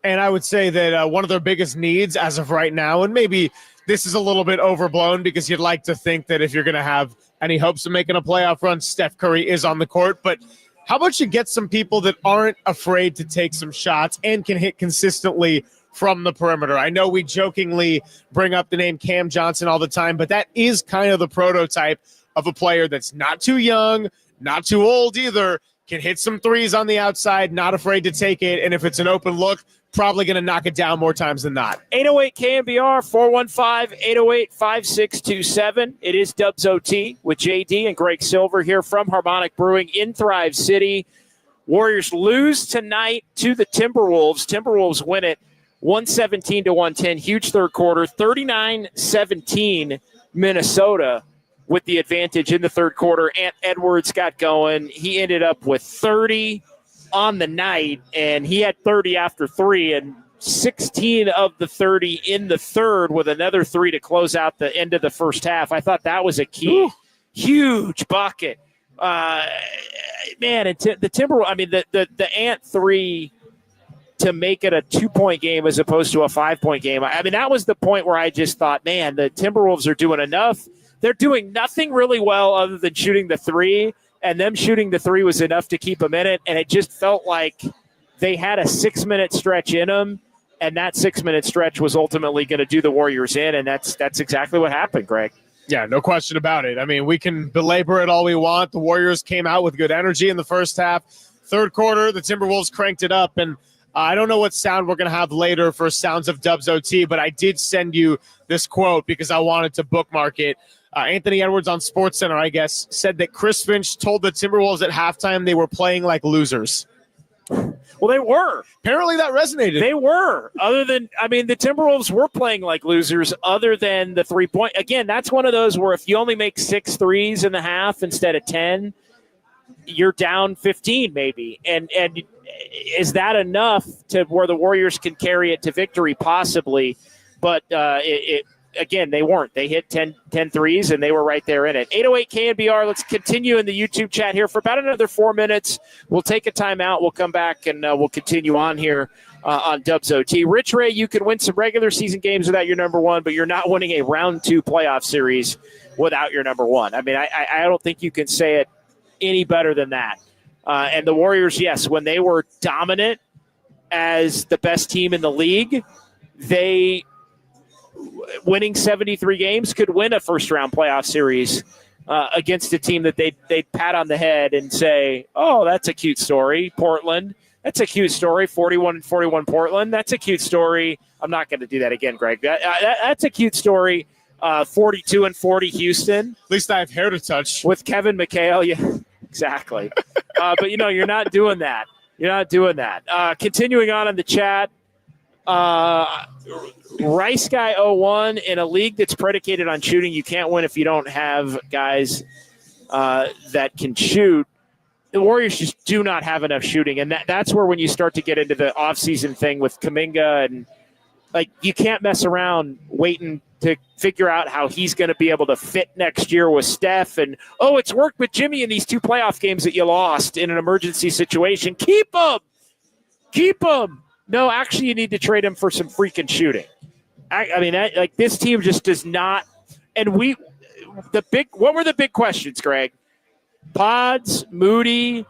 S6: And I would say that one of their biggest needs as of right now, and maybe this is a little bit overblown because you'd like to think that if you're going to have any hopes of making a playoff run, Steph Curry is on the court. But how about you get some people that aren't afraid to take some shots and can hit consistently from the perimeter. I know we jokingly bring up the name Cam Johnson all the time, but that is kind of the prototype of a player that's not too young, not too old either, can hit some threes on the outside, not afraid to take it, and if it's an open look, probably going to knock it down more times than not.
S5: 808 KNBR, 415-808-5627. It is Dubs OT with JD and Greg Silver here from Harmonic Brewing in Thrive City. Warriors lose tonight to the Timberwolves. Timberwolves win it 117-110. Huge third quarter, 39-17 Minnesota with the advantage in the third quarter. Ant Edwards got going. He ended up with 30 on the night, and he had 30 after 3 and 16 of the 30 in the third with another 3 to close out the end of the first half. I thought that was a key. Huge bucket. Man, and the Timberwolves, I mean, the Ant 3 to make it a 2-point game as opposed to a 5-point game. I mean, that was the point where I just thought, man, the Timberwolves are doing enough. They're doing nothing really well other than shooting the 3. And them shooting the 3 was enough to keep them in it. And it just felt like they had a 6-minute stretch in them. And that 6-minute stretch was ultimately going to do the Warriors in. And that's exactly what happened, Greg.
S6: Yeah, no question about it. I mean, we can belabor it all we want. The Warriors came out with good energy in the first half. Third quarter, the Timberwolves cranked it up. And I don't know what sound we're going to have later for Sounds of Dubs OT, but I did send you this quote because I wanted to bookmark it. Anthony Edwards on SportsCenter, I guess, said that Chris Finch told the Timberwolves at halftime they were playing like losers.
S5: Well, they were.
S6: Apparently that resonated.
S5: They were. Other than, I mean, the Timberwolves were playing like losers other than the 3-point. Again, that's one of those where if you only make 6 threes in the half instead of 10, you're down 15 maybe. And is that enough to where the Warriors can carry it to victory? Possibly. But again, they weren't. They hit 10 threes, and they were right there in it. 808 KNBR, let's continue in the YouTube chat here for about another 4 minutes. We'll take a timeout. We'll come back, and we'll continue on here on Dubs OT. Rich Ray, you can win some regular season games without your number one, but you're not winning a round 2 playoff series without your number one. I mean, I don't think you can say it any better than that. And the Warriors, yes, when they were dominant as the best team in the league, they – winning 73 games could win a first-round playoff series against a team that they'd pat on the head and say, oh, that's a cute story, Portland. That's a cute story, 41-41 Portland. That's a cute story. I'm not going to do that again, Greg. That's a cute story, 42-40 Houston.
S6: At least I have hair to touch.
S5: With Kevin McHale. Yeah, exactly. But, you're not doing that. You're not doing that. Continuing on in the chat, Rice Guy 01, in a league that's predicated on shooting, you can't win if you don't have guys that can shoot. The Warriors just do not have enough shooting, and that's where when you start to get into the offseason thing with Kuminga, and you can't mess around waiting to figure out how he's going to be able to fit next year with Steph. And, it's worked with Jimmy in these 2 playoff games that you lost in an emergency situation. Keep him. No, actually, you need to trade him for some freaking shooting. I mean, this team just does not. And what were the big questions, Greg? Pods, Moody,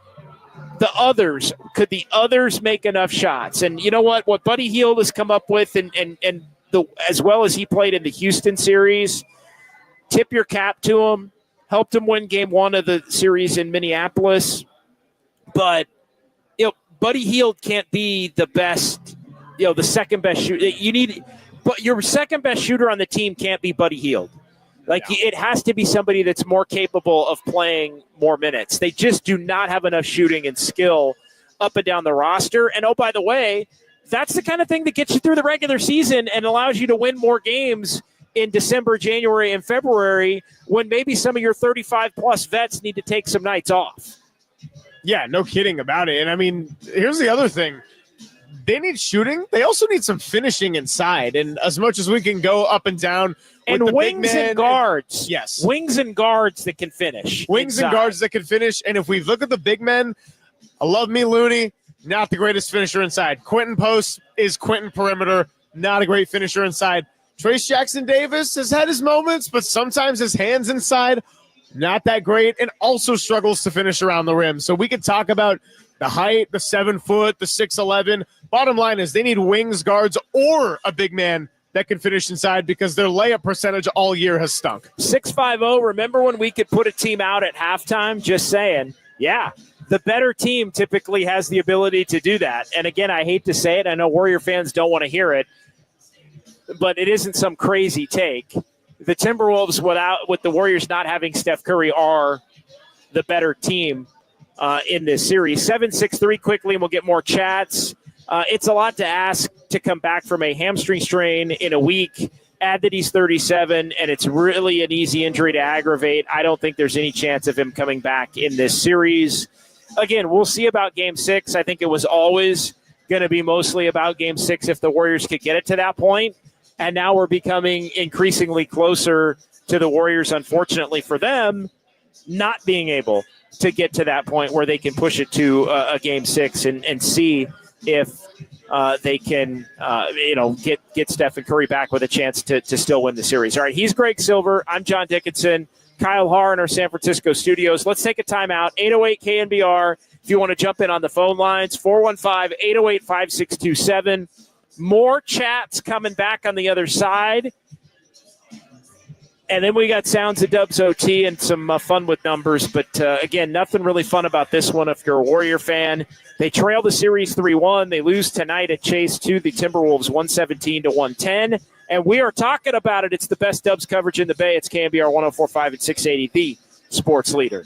S5: the others. Could the others make enough shots? And you know what? What Buddy Hield has come up with, and as well as he played in the Houston series, tip your cap to him. Helped him win Game 1 of the series in Minneapolis, but. Buddy Hield can't be the best, the second best shooter. But your second best shooter on the team can't be Buddy Hield. It has to be somebody that's more capable of playing more minutes. They just do not have enough shooting and skill up and down the roster. And, by the way, that's the kind of thing that gets you through the regular season and allows you to win more games in December, January, and February when maybe some of your 35-plus vets need to take some nights off.
S6: Yeah, no kidding about it. And, I mean, here's the other thing. They need shooting. They also need some finishing inside. And as much as we can go up and down with
S5: and
S6: the
S5: wings
S6: big men,
S5: and guards.
S6: Yes.
S5: Wings and guards that can finish.
S6: Wings
S5: inside.
S6: and guards that can finish. And if we look at the big men, I love me Looney, not the greatest finisher inside. Quentin Post is Quentin perimeter, not a great finisher inside. Trace Jackson-Davis has had his moments, but sometimes his hands inside, not that great, and also struggles to finish around the rim. So we could talk about the height, the 7 foot, the 6'11". Bottom line is they need wings, guards, or a big man that can finish inside because their layup percentage all year has stunk.
S5: 650, remember when we could put a team out at halftime? Just saying. Yeah, the better team typically has the ability to do that. And again, I hate to say it. I know Warrior fans don't want to hear it, but it isn't some crazy take. The Timberwolves, with the Warriors not having Steph Curry, are the better team in this series. 7-6-3 quickly, and we'll get more chats. It's a lot to ask to come back from a hamstring strain in a week. Add that he's 37, and it's really an easy injury to aggravate. I don't think there's any chance of him coming back in this series. Again, we'll see about Game 6. I think it was always going to be mostly about Game 6 if the Warriors could get it to that point. And now we're becoming increasingly closer to the Warriors, unfortunately for them, not being able to get to that point where they can push it to a Game 6 and see if they can, get Stephen Curry back with a chance to still win the series. All right, he's Greg Silver. I'm John Dickinson. Kyle Haar in our San Francisco studios. Let's take a timeout. 808 KNBR. If you want to jump in on the phone lines, 415-808-5627. More chats coming back on the other side. And then we got Sounds of Dubs OT and some fun with numbers. But, again, nothing really fun about this one if you're a Warrior fan. They trail the series 3-1. They lose tonight at Chase to the Timberwolves 117-110. And we are talking about it. It's the best Dubs coverage in the Bay. It's KNBR 104.5 and 680, the sports leader.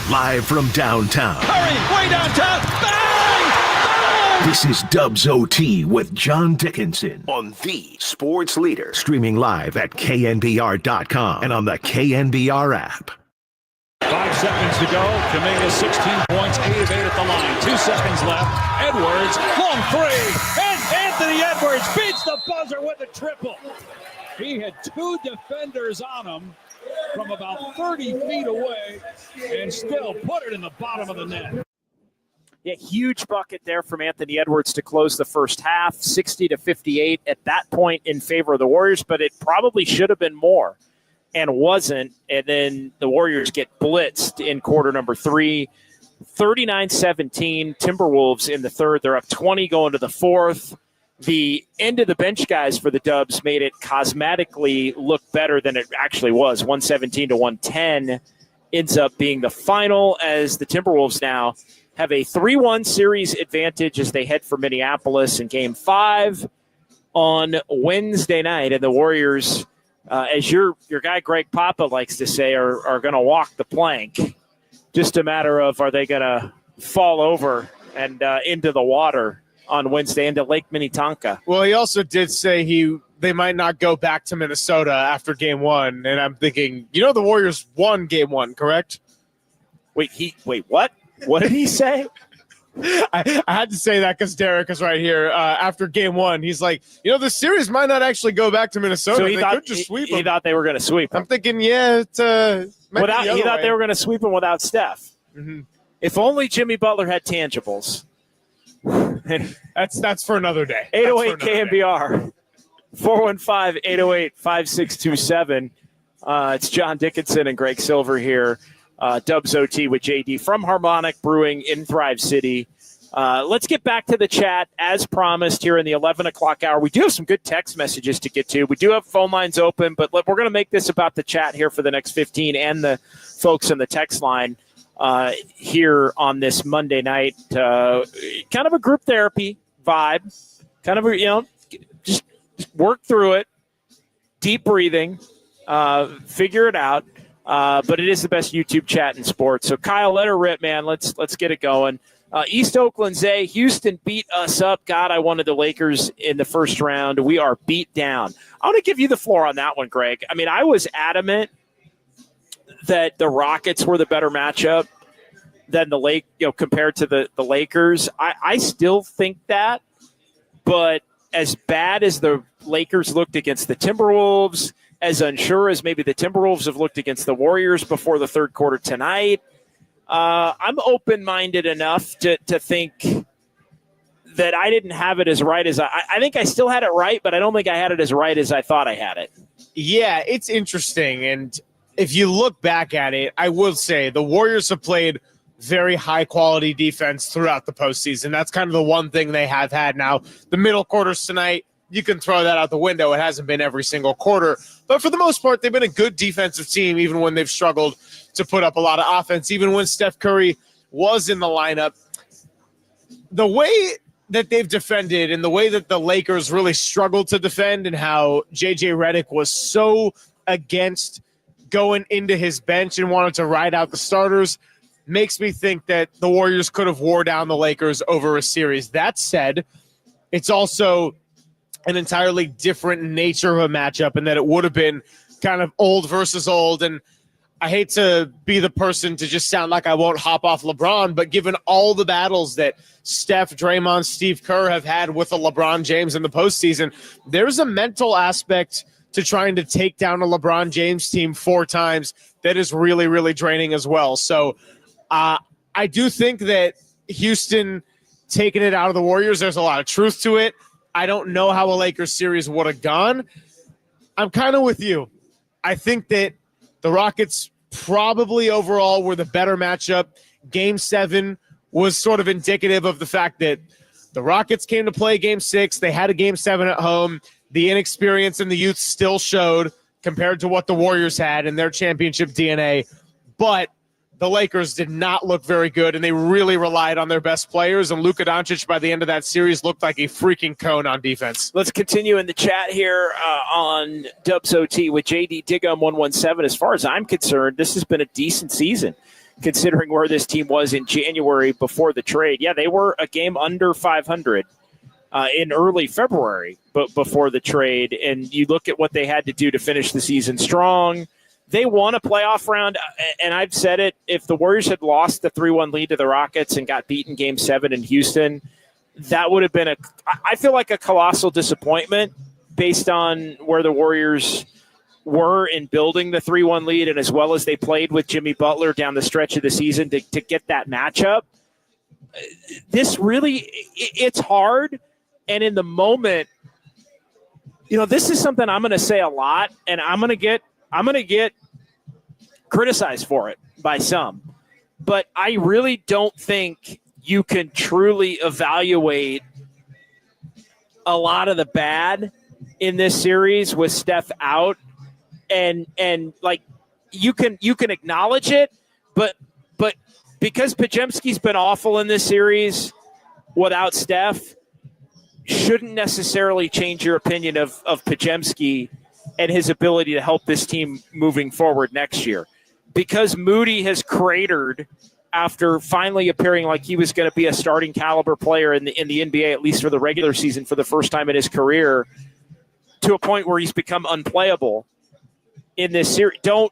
S1: live from downtown.
S3: Hurry, way downtown. Bang! Bang!
S1: This is Dubs OT with John Dickinson on the sports leader, streaming live at KNBR.com and on the KNBR app.
S3: 5 seconds to go. Kaminga 16 points, 8 of 8 at the line. 2 seconds left. Edwards, long three. And Anthony Edwards beats the buzzer with a triple. He had 2 defenders on him from about 30 feet away and still put it in the bottom of the net.
S5: Yeah, huge bucket there from Anthony Edwards to close the first half, 60-58 at that point in favor of the Warriors, but it probably should have been more and wasn't. And then the Warriors get blitzed in quarter number 3, 39-17, Timberwolves in the third. They're up 20 going to the fourth. The end of the bench guys for the Dubs made it cosmetically look better than it actually was. 117-110 ends up being the final, as the Timberwolves now have a 3-1 series advantage as they head for Minneapolis in Game 5 on Wednesday night. And the Warriors, as your guy Greg Papa likes to say, are going to walk the plank. Just a matter of, are they going to fall over and into the water on Wednesday into Lake Minnetonka?
S6: Well, he also did say they might not go back to Minnesota after Game 1, and I'm thinking, the Warriors won Game 1, correct?
S5: Wait, what? What did he say?
S6: I had to say that because Derek is right here. After Game 1, he's like, the series might not actually go back to Minnesota.
S5: So he
S6: could just sweep them.
S5: He thought they were going to sweep them.
S6: I'm thinking, he thought
S5: they were going to sweep them without Steph.
S6: Mm-hmm.
S5: If only Jimmy Butler had tangibles.
S6: That's for another day.
S5: 808 KNBR, 415-808-5627. It's John Dickinson and Greg Silver here. Dubs OT with JD from Harmonic Brewing in Thrive City. Let's get back to the chat as promised here in the 11 o'clock hour. We do have some good text messages to get to. We do have phone lines open, but we're going to make this about the chat here for the next 15 and the folks on the text line here on this Monday night. Kind of a group therapy vibe. Kind of, just work through it. Deep breathing. Figure it out. But it is the best YouTube chat in sports. So, Kyle, let her rip, man. Let's get it going. East Oakland Zay, Houston beat us up. God, I wanted the Lakers in the first round. We are beat down. I want to give you the floor on that one, Greg. I mean, I was adamant that the Rockets were the better matchup than the compared to the Lakers. I still think that, but as bad as the Lakers looked against the Timberwolves, as unsure as maybe the Timberwolves have looked against the Warriors before the third quarter tonight, I'm open-minded enough to think that I didn't have it as right as I think I still had it right, but I don't think I had it as right as I thought I had it.
S6: Yeah, it's interesting. And if you look back at it, I will say the Warriors have played very high-quality defense throughout the postseason. That's kind of the one thing they have had. Now, the middle quarters tonight, you can throw that out the window. It hasn't been every single quarter. But for the most part, they've been a good defensive team, even when they've struggled to put up a lot of offense, even when Steph Curry was in the lineup. The way that they've defended and the way that the Lakers really struggled to defend, and how J.J. Redick was so against going into his bench and wanted to ride out the starters, makes me think that the Warriors could have wore down the Lakers over a series. That said, it's also an entirely different nature of a matchup, and that it would have been kind of old versus old. And I hate to be the person to just sound like I won't hop off LeBron, but given all the battles that Steph, Draymond, Steve Kerr have had with a LeBron James in the postseason, there's a mental aspect to trying to take down a LeBron James team 4 times that is really, really draining as well. So I do think that Houston taking it out of the Warriors, there's a lot of truth to it. I don't know how a Lakers series would have gone. I'm kind of with you. I think that the Rockets probably overall were the better matchup. Game 7 was sort of indicative of the fact that the Rockets came to play Game 6. They had a Game 7 at home. The inexperience and the youth still showed compared to what the Warriors had in their championship DNA. But the Lakers did not look very good, and they really relied on their best players. And Luka Doncic, by the end of that series, looked like a freaking cone on defense.
S5: Let's continue in the chat here on Dubs OT with JD Digum 117. As far as I'm concerned, this has been a decent season. considering where this team was in January before the trade. Yeah, they were a game under 500 in early February, but before the trade. And you look at what they had to do to finish the season strong. They won a playoff round, and I've said it, if the Warriors had lost the 3-1 lead to the Rockets and got beaten Game 7 in Houston, that would have been I feel like a colossal disappointment based on where the Warriors were in building the 3-1 lead and as well as they played with Jimmy Butler down the stretch of the season to get that matchup. This really, it's hard, and in the moment, this is something I'm going to say a lot, and I'm going to get criticized for it by some, but I really don't think you can truly evaluate a lot of the bad in this series with Steph out, and like you can acknowledge it, but because Podziemski's been awful in this series without Steph, shouldn't necessarily change your opinion of Podziemski and his ability to help this team moving forward next year. Because Moody has cratered after finally appearing like he was going to be a starting caliber player in the NBA, at least for the regular season for the first time in his career, to a point where he's become unplayable in this series. Don't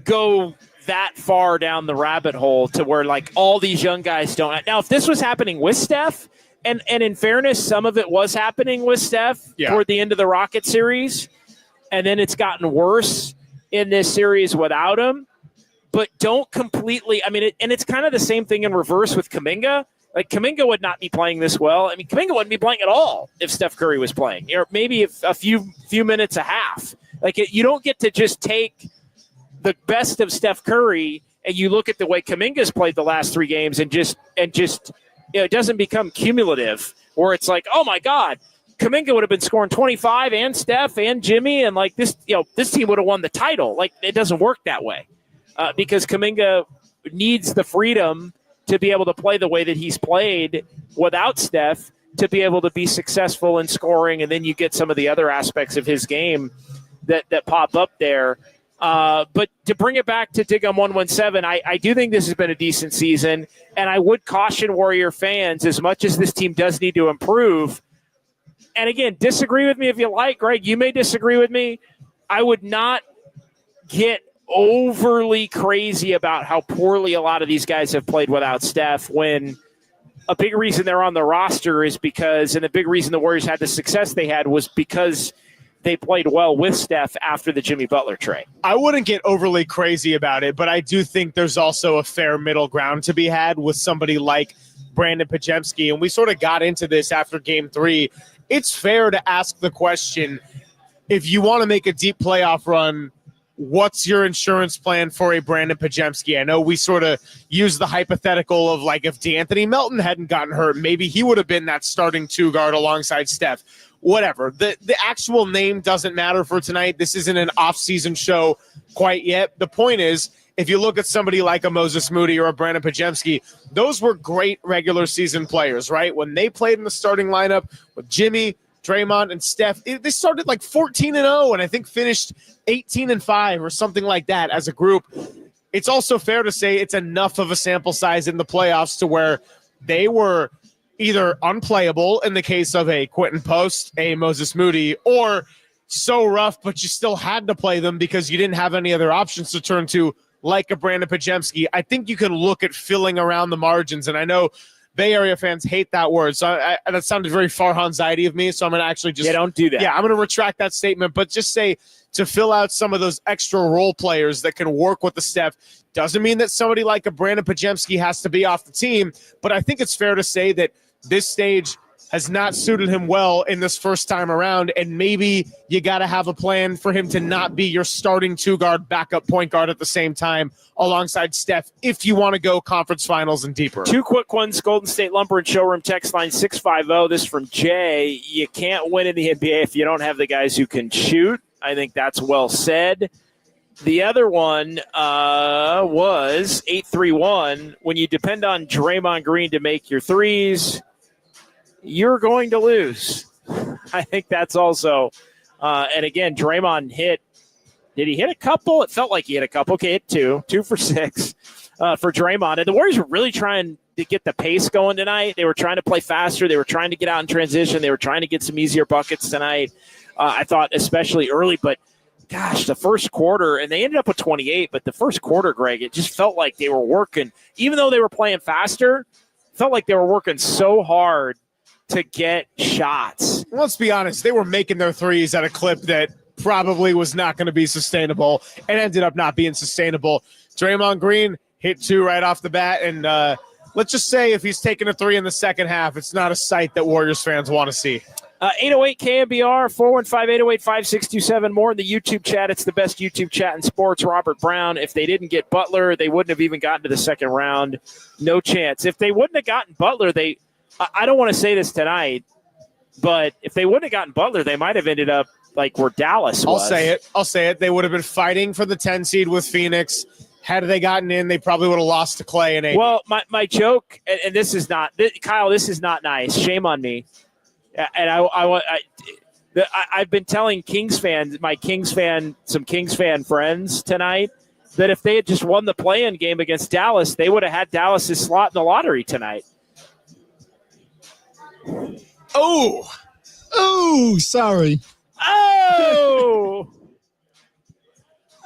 S5: go that far down the rabbit hole to where like all these young guys don't. Now, if this was happening with Steph, and in fairness, some of it was happening with Steph toward the end of the Rocket series, and then it's gotten worse in this series without him. But don't completely – and it's kind of the same thing in reverse with Kuminga. Like, Kuminga would not be playing this well. Kuminga wouldn't be playing at all if Steph Curry was playing, or maybe a few minutes a half. Like, you don't get to just take the best of Steph Curry and you look at the way Kuminga's played the last 3 games and just it doesn't become cumulative where it's like, oh my God, Kuminga would have been scoring 25 and Steph and Jimmy, and like this team would have won the title. Like, it doesn't work that way because Kuminga needs the freedom to be able to play the way that he's played without Steph to be able to be successful in scoring, and then you get some of the other aspects of his game that pop up there. But to bring it back to Dig on 117, I do think this has been a decent season, and I would caution Warrior fans, as much as this team does need to improve, and again, disagree with me if you like, Greg, you may disagree with me, I would not get overly crazy about how poorly a lot of these guys have played without Steph, when a big reason they're on the roster is because, and the big reason the Warriors had the success they had was because they played well with Steph after the Jimmy Butler trade. I
S6: wouldn't get overly crazy about it, but I do think there's also a fair middle ground to be had with somebody like Brandon Podziemski. And we sort of got into this after Game 3. It's fair to ask the question, if you want to make a deep playoff run, what's your insurance plan for a Brandon Podziemski? I know we sort of use the hypothetical of like if DeAnthony Melton hadn't gotten hurt, maybe he would have been that starting 2 guard alongside Steph. Whatever. The actual name doesn't matter for tonight. This isn't an off-season show quite yet. The point is, if you look at somebody like a Moses Moody or a Brandon Podziemski, those were great regular season players, right? When they played in the starting lineup with Jimmy, Draymond, and Steph, they started like 14-0 and I think finished 18-5 or something like that as a group. It's also fair to say it's enough of a sample size in the playoffs to where they were either unplayable in the case of a Quentin Post, a Moses Moody, or so rough, but you still had to play them because you didn't have any other options to turn to, like a Brandon Podziemski. I think you can look at filling around the margins, and I know Bay Area fans hate that word, so that sounded very Farhan-Zaidi of me, so I'm going to actually just...
S5: Yeah, don't do that.
S6: Yeah, I'm going to retract that statement, but just say to fill out some of those extra role players that can work with the Steph. Doesn't mean that somebody like a Brandon Podziemski has to be off the team, but I think it's fair to say that this stage has not suited him well in this first time around, and maybe you got to have a plan for him to not be your starting 2-guard, backup point guard at the same time alongside Steph if you want to go conference finals and deeper.
S5: 2 quick ones. Golden State Lumber and Showroom text line 650. This from Jay. You can't win in the NBA if you don't have the guys who can shoot. I think that's well said. The other one was 831. When you depend on Draymond Green to make your threes, you're going to lose. I think that's also, and again, Draymond hit Did he hit a couple? It felt like he hit a couple. Okay, hit 2 for 6 for Draymond. And the Warriors were really trying to get the pace going tonight. They were trying to play faster. They were trying to get out in transition. They were trying to get some easier buckets tonight. I thought especially early, but gosh, the first quarter, and they ended up with 28, but the first quarter, Greg, it just felt like they were working, even though they were playing faster, felt like they were working so hard to get shots.
S6: Let's be honest, they were making their threes at a clip that probably was not going to be sustainable and ended up not being sustainable. Draymond Green hit 2 right off the bat, and let's just say if he's taking a 3 in the second half, it's not a sight that Warriors fans want to see.
S5: 808 KNBR, 415-808-5627. More in the YouTube chat. It's the best YouTube chat in sports. Robert Brown, if they didn't get Butler, they wouldn't have even gotten to the second round. No chance. If they wouldn't have gotten Butler, I don't want to say this tonight, but if they wouldn't have gotten Butler, they might have ended up like where Dallas was.
S6: I'll say it. They would have been fighting for the 10 seed with Phoenix. Had they gotten in, they probably would have lost to Clay and AD.
S5: Well, my joke, and this is not – Kyle, this is not nice. Shame on me. And I've been telling some Kings fan friends tonight that if they had just won the play-in game against Dallas, they would have had Dallas's slot in the lottery tonight.
S8: Oh, sorry.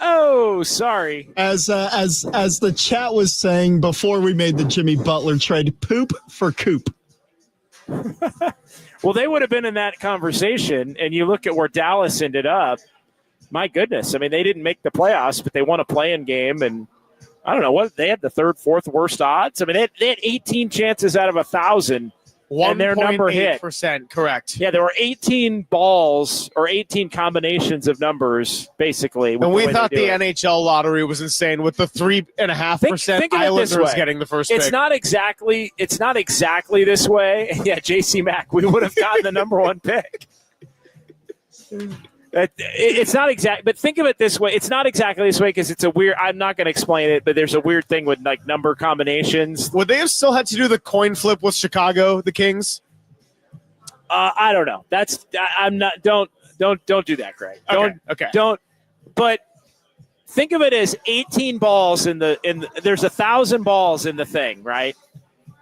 S5: Oh, sorry.
S8: As the chat was saying before we made the Jimmy Butler trade, poop for Coop.
S5: Well, they would have been in that conversation, and you look at where Dallas ended up. My goodness. I mean, they didn't make the playoffs, but they won a play-in game, and I don't know what they had the third, fourth worst odds. I mean, they had 18 chances out of 1,000. And their number hit.
S6: 1.8%, correct.
S5: Yeah, there were 18 balls or 18 combinations of numbers, basically.
S6: And we thought the NHL lottery was insane with the 3.5% Islanders getting the first pick.
S5: It's not exactly this way. Yeah, JC Mack, we would have gotten the number 1 pick. It's not exact, but think of it this way. It's not exactly this way because it's a weird. I'm not going to explain it, but there's a weird thing with like number combinations.
S6: Would they have still had to do the coin flip with Chicago, the Kings?
S5: I don't know. I'm not. Don't do that, Greg.
S6: Okay.
S5: Don't. But think of it as 18 balls in the. There's 1,000 balls in the thing, right?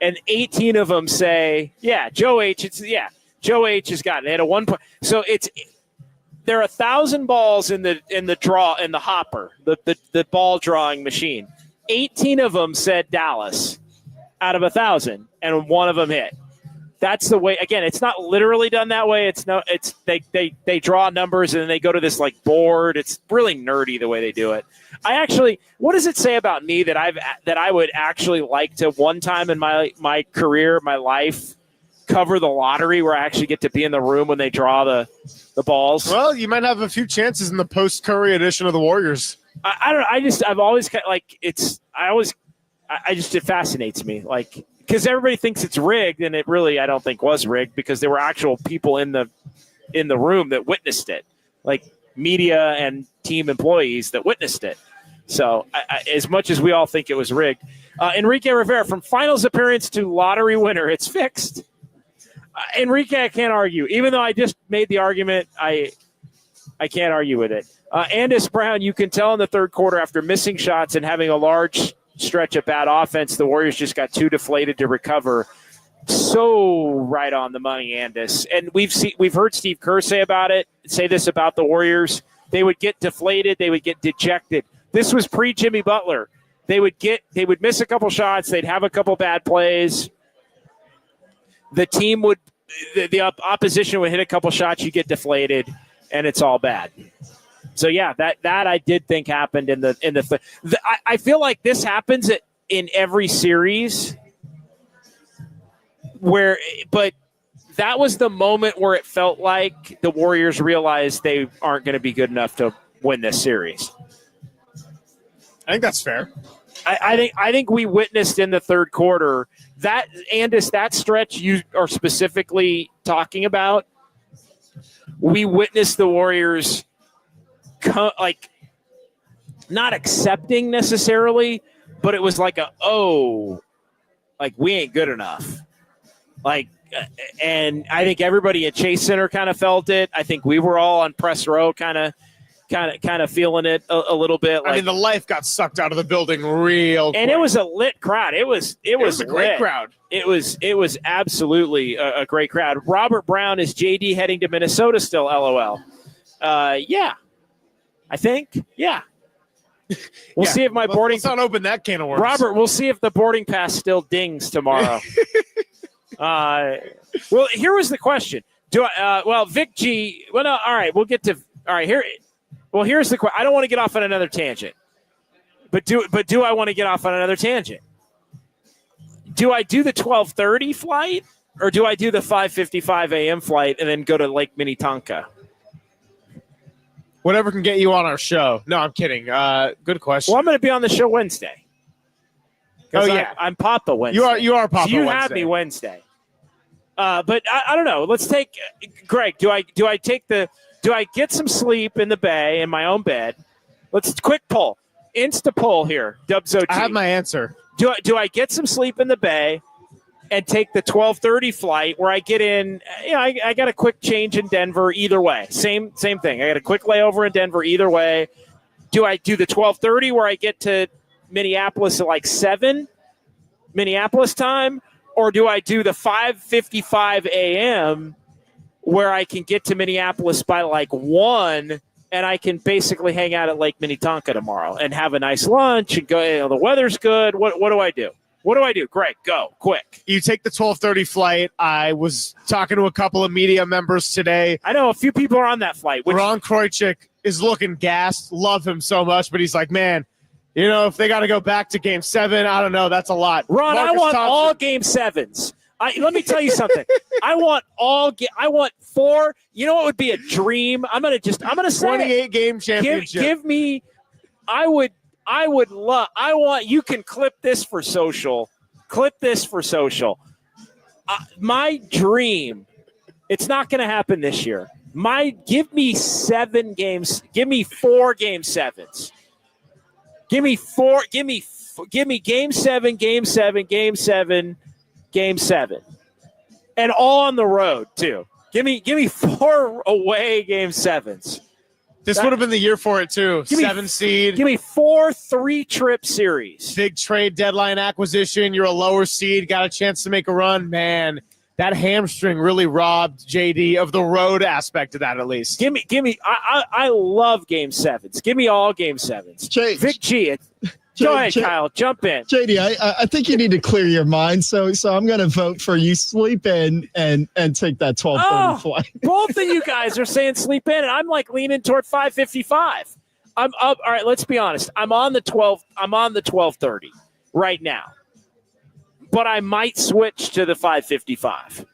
S5: And 18 of them say, "Yeah, Joe H." Joe H has got it. They had a 1 point. So there are 1,000 balls in the hopper, the ball drawing machine. 18 of them said Dallas out of 1,000, and one of them hit. That's the way. Again, it's not literally done that way. They draw numbers and then they go to this like board. It's really nerdy the way they do it. What does it say about me that I would actually like to one time in my career, my life, cover the lottery where I actually get to be in the room when they draw the balls?
S6: Well, you might have a few chances in the post-Curry edition of the Warriors.
S5: I don't know. I've always kind of like it fascinates me. Like, because everybody thinks it's rigged, and it really, I don't think was rigged because there were actual people in the room that witnessed it, like media and team employees that witnessed it. So as much as we all think it was rigged, Enrique Rivera, from finals appearance to lottery winner, it's fixed. Enrique, I can't argue. Even though I just made the argument, I can't argue with it. Andis Brown, you can tell in the third quarter after missing shots and having a large stretch of bad offense, the Warriors just got too deflated to recover. So right on the money, Andis. And we've heard Steve Kerr say this about the Warriors. They would get deflated. They would get dejected. This was pre-Jimmy Butler. They would miss a couple shots. They'd have a couple bad plays. The opposition would hit a couple shots, you get deflated, and it's all bad. So yeah, that I did think happened I feel like this happens in every series but that was the moment where it felt like the Warriors realized they aren't going to be good enough to win this series.
S6: I think that's fair.
S5: I think we witnessed in the third quarter that, Andis, that stretch you are specifically talking about. We witnessed the Warriors not accepting necessarily, but it was like we ain't good enough. And I think everybody at Chase Center kind of felt it. I think we were all on press row kind of kind of feeling it a little bit.
S6: I mean, the life got sucked out of the building real quick.
S5: And it was a lit crowd. It was
S6: a great crowd.
S5: It was absolutely a great crowd. Robert Brown, is JD heading to Minnesota still? LOL. Yeah, I think. Yeah. We'll see if my boarding.
S6: Let's not open that can of worms.
S5: Robert, we'll see if the boarding pass still dings tomorrow. Well, here was the question. Vic G. Well, no. All right, we'll get to. All right, here. Well, here's the question. I don't want to get off on another tangent, but do I want to get off on another tangent? Do I do the 12:30 flight or do I do the 5:55 a.m. flight and then go to Lake Minnetonka?
S6: Whatever can get you on our show. No, I'm kidding. Good question.
S5: Well, I'm going to be on the show Wednesday.
S6: Oh, yeah.
S5: I'm Papa Wednesday.
S6: You are Papa
S5: so you
S6: Wednesday.
S5: have me Wednesday. But I don't know. Let's take Greg. Do I get some sleep in the bay in my own bed? Let's quick poll. Insta poll here. Dubs OT.
S6: I have my answer.
S5: Do I get some sleep in the bay and take the 12:30 flight where I get in? I got a quick change in Denver either way. Same thing. I got a quick layover in Denver either way. Do I do the 12:30 where I get to Minneapolis at like 7 Minneapolis time, or do I do the 5:55 a.m. where I can get to Minneapolis by like 1 and I can basically hang out at Lake Minnetonka tomorrow and have a nice lunch and go, the weather's good. What do I do? What do I do? Greg, go, quick.
S6: You take the 12:30 flight. I was talking to a couple of media members today.
S5: I know a few people are on that flight.
S6: Ron Krojcik is looking gassed. Love him so much, but he's like, man, if they got to go back to Game 7, I don't know. That's a lot.
S5: Ron,
S6: Marcus
S5: I want
S6: Thompson.
S5: all Game 7s. Let me tell you something. I want 4. You know what would be a dream? I'm gonna say
S6: 28 game championship.
S5: Give me. I want. You can clip this for social. My dream. It's not going to happen this year. Give me 7 games. Give me 4 Game 7s. Give me 4. Give me Game 7. Game 7. Game 7. Game 7, and all on the road too. Give me 4 away Game 7s.
S6: This would have been the year for it too. 7 seed.
S5: Give me 4 3-trip series.
S6: Big trade deadline acquisition. You're a lower seed. Got a chance to make a run. Man, that hamstring really robbed JD of the road aspect of that. At least.
S5: Give me. I love Game 7s. Give me all Game 7s. Vic G. Go ahead, Kyle. Jump in.
S8: JD, I think you need to clear your mind. So I'm going to vote for you sleep in and take that 12:30 flight.
S5: Both of you guys are saying sleep in, and I'm like leaning toward 5:55. I'm up. All right, let's be honest. I'm on the 12:30 right now, but I might switch to the 5:55.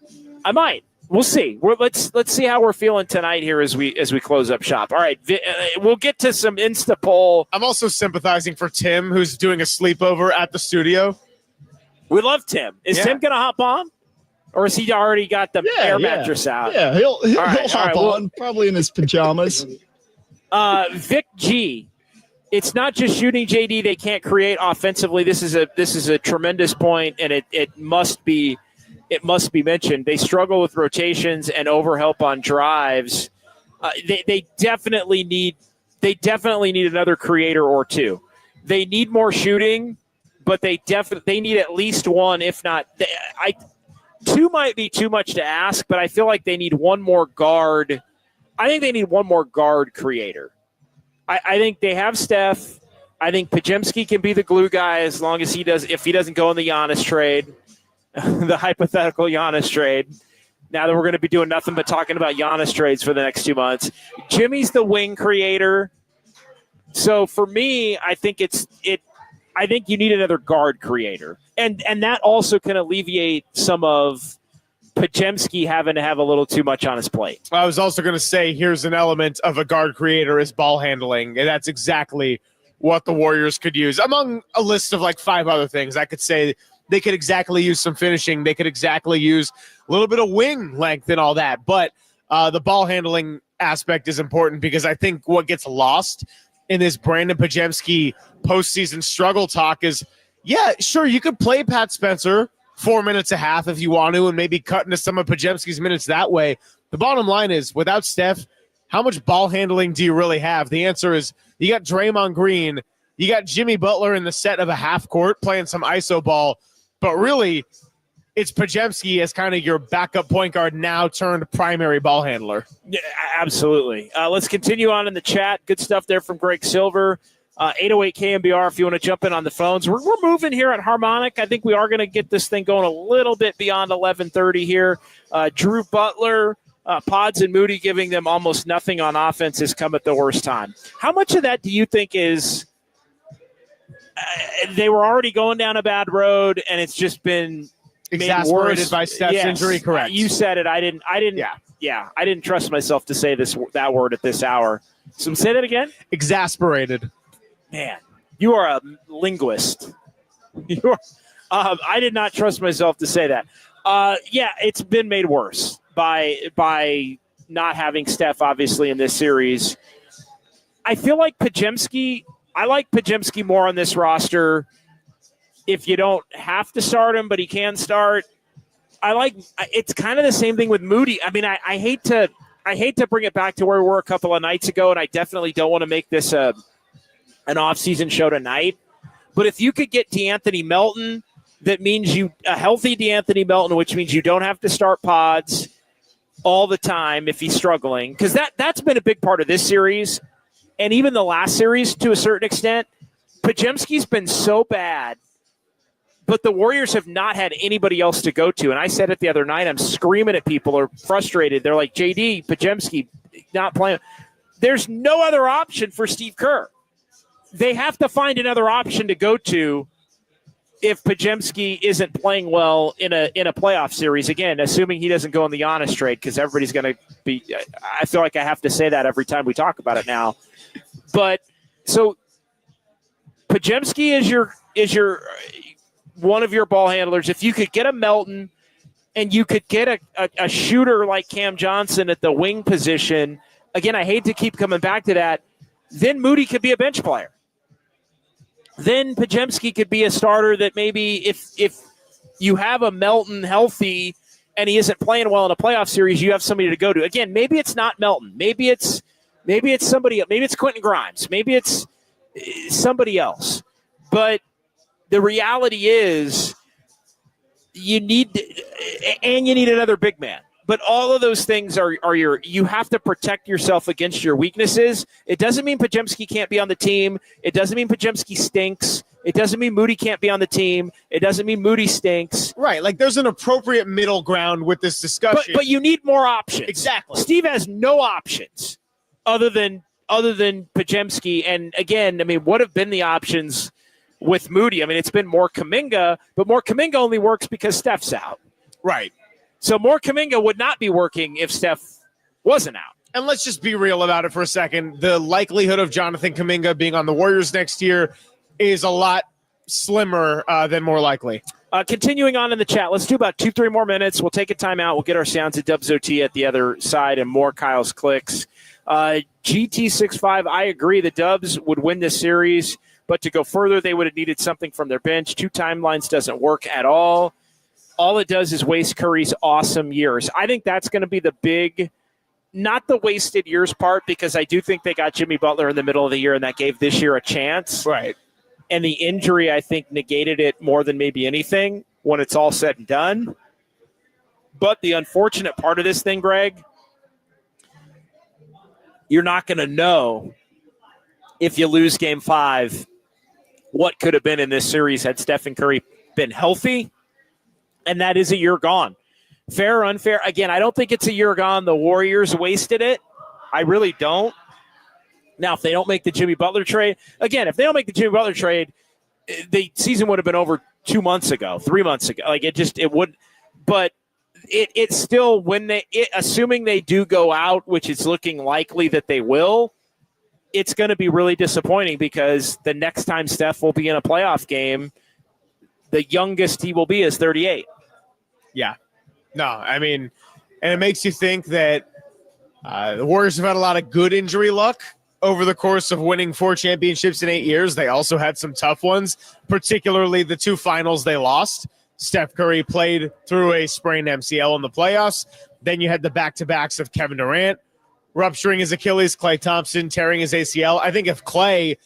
S5: I might. We'll see. Let's see how we're feeling tonight here as we close up shop. All right, we'll get to some Insta poll.
S6: I'm also sympathizing for Tim, who's doing a sleepover at the studio.
S5: We love Tim. Is Tim going to hop on, or has he already got the air mattress out?
S8: Yeah, he'll hop on, probably in his pajamas.
S5: Vic G. It's not just shooting, JD. They can't create offensively. This is a tremendous point, and it must be. It must be mentioned. They struggle with rotations and overhelp on drives. They definitely need another creator or two. They need more shooting, but they need at least one, if not. 2 might be too much to ask, but I feel like they need one more guard. I think they need one more guard creator. I think they have Steph. I think Pajemski can be the glue guy as long as if he doesn't go in the Giannis trade. The hypothetical Giannis trade. Now that we're going to be doing nothing but talking about Giannis trades for the next 2 months. Jimmy's the wing creator. So for me, I think I think you need another guard creator. And that also can alleviate some of Pajemski having to have a little too much on his plate.
S6: I was also going to say here's an element of a guard creator is ball handling. And that's exactly what the Warriors could use. Among a list of like 5 other things, I could say they could exactly use some finishing. They could exactly use a little bit of wing length and all that. But the ball handling aspect is important because I think what gets lost in this Brandon Pajemski postseason struggle talk is, yeah, sure, you could play Pat Spencer 4 minutes a half if you want to and maybe cut into some of Pajemski's minutes that way. The bottom line is, without Steph, how much ball handling do you really have? The answer is you got Draymond Green, you got Jimmy Butler in the set of a half court playing some ISO ball, but really it's Podziemski as kind of your backup point guard now turned primary ball handler.
S5: Yeah, absolutely. Let's continue on in the chat. Good stuff there from Greg Silver. 808 KNBR if you want to jump in on the phones. We're moving here at Harmonic. I think we are going to get this thing going a little bit beyond 11:30 here. Drew Butler, Pods and Moody giving them almost nothing on offense has come at the worst time. How much of that do you think is they were already going down a bad road and it's just been
S6: exasperated by Steph's injury? Correct.
S5: You said it. I didn't. Yeah. I didn't trust myself to say that word at this hour. So say that again.
S6: Exasperated.
S5: Man, you are a linguist. I did not trust myself to say that. Yeah, it's been made worse by not having Steph, obviously, in this series. I feel like I like Podziemski more on this roster. If you don't have to start him, but he can start. It's kind of the same thing with Moody. I mean, I hate to bring it back to where we were a couple of nights ago, and I definitely don't want to make this an off-season show tonight. But if you could get DeAnthony Melton, that means a healthy DeAnthony Melton, which means you don't have to start Pods all the time if he's struggling, because that's been a big part of this series, and even the last series to a certain extent. Podziemski's been so bad, but the Warriors have not had anybody else to go to. And I said it the other night, I'm screaming at people who are frustrated. They're like, JD, Podziemski not playing. There's no other option for Steve Kerr. They have to find another option to go to if Podziemski isn't playing well in a playoff series. Again, assuming he doesn't go in the Giannis trade, because everybody's going to be – I feel like I have to say that every time we talk about it now. But so Podziemski is your one of your ball handlers. If you could get a Melton and you could get a shooter like Cam Johnson at the wing position, again, I hate to keep coming back to that, then Moody could be a bench player. Then Podziemski could be a starter that maybe if you have a Melton healthy and he isn't playing well in a playoff series, you have somebody to go to. Again, maybe it's not Melton. Maybe it's somebody. Maybe it's Quentin Grimes. Maybe it's somebody else. But the reality is you need another big man. But all of those things are you have to protect yourself against your weaknesses. It doesn't mean Podziemski can't be on the team. It doesn't mean Podziemski stinks. It doesn't mean Moody can't be on the team. It doesn't mean Moody stinks.
S6: Right. Like there's an appropriate middle ground with this discussion.
S5: But you need more options.
S6: Exactly.
S5: Steve has no options other than Podziemski. And again, I mean, what have been the options with Moody? I mean, it's been more Kuminga, but more Kuminga only works because Steph's out.
S6: Right.
S5: So more Kuminga would not be working if Steph wasn't out.
S6: And let's just be real about it for a second. The likelihood of Jonathan Kuminga being on the Warriors next year is a lot slimmer than more likely.
S5: Continuing on in the chat, let's do about 2-3 more minutes. We'll take a timeout. We'll get our sounds at Dubs OT at the other side and more Kyle's clicks. GT65, I agree the Dubs would win this series, but to go further, they would have needed something from their bench. 2 timelines doesn't work at all. All it does is waste Curry's awesome years. I think that's going to be the big, not the wasted years part, because I do think they got Jimmy Butler in the middle of the year, and that gave this year a chance.
S6: Right.
S5: And the injury, I think, negated it more than maybe anything when it's all said and done. But the unfortunate part of this thing, Greg, you're not going to know if you lose Game 5 what could have been in this series had Stephen Curry been healthy. And that is a year gone. Fair or unfair? Again, I don't think it's a year gone. The Warriors wasted it. I really don't. Now, if they don't make the Jimmy Butler trade, the season would have been over 2 months ago, 3 months ago. Like it would, but it's still assuming they do go out, which is looking likely that they will, it's going to be really disappointing because the next time Steph will be in a playoff game, the youngest he will be is 38.
S6: Yeah. No, I mean, and it makes you think that the Warriors have had a lot of good injury luck over the course of winning 4 championships in 8 years. They also had some tough ones, particularly the 2 finals they lost. Steph Curry played through a sprained MCL in the playoffs. Then you had the back-to-backs of Kevin Durant, rupturing his Achilles, Klay Thompson tearing his ACL. I think if Klay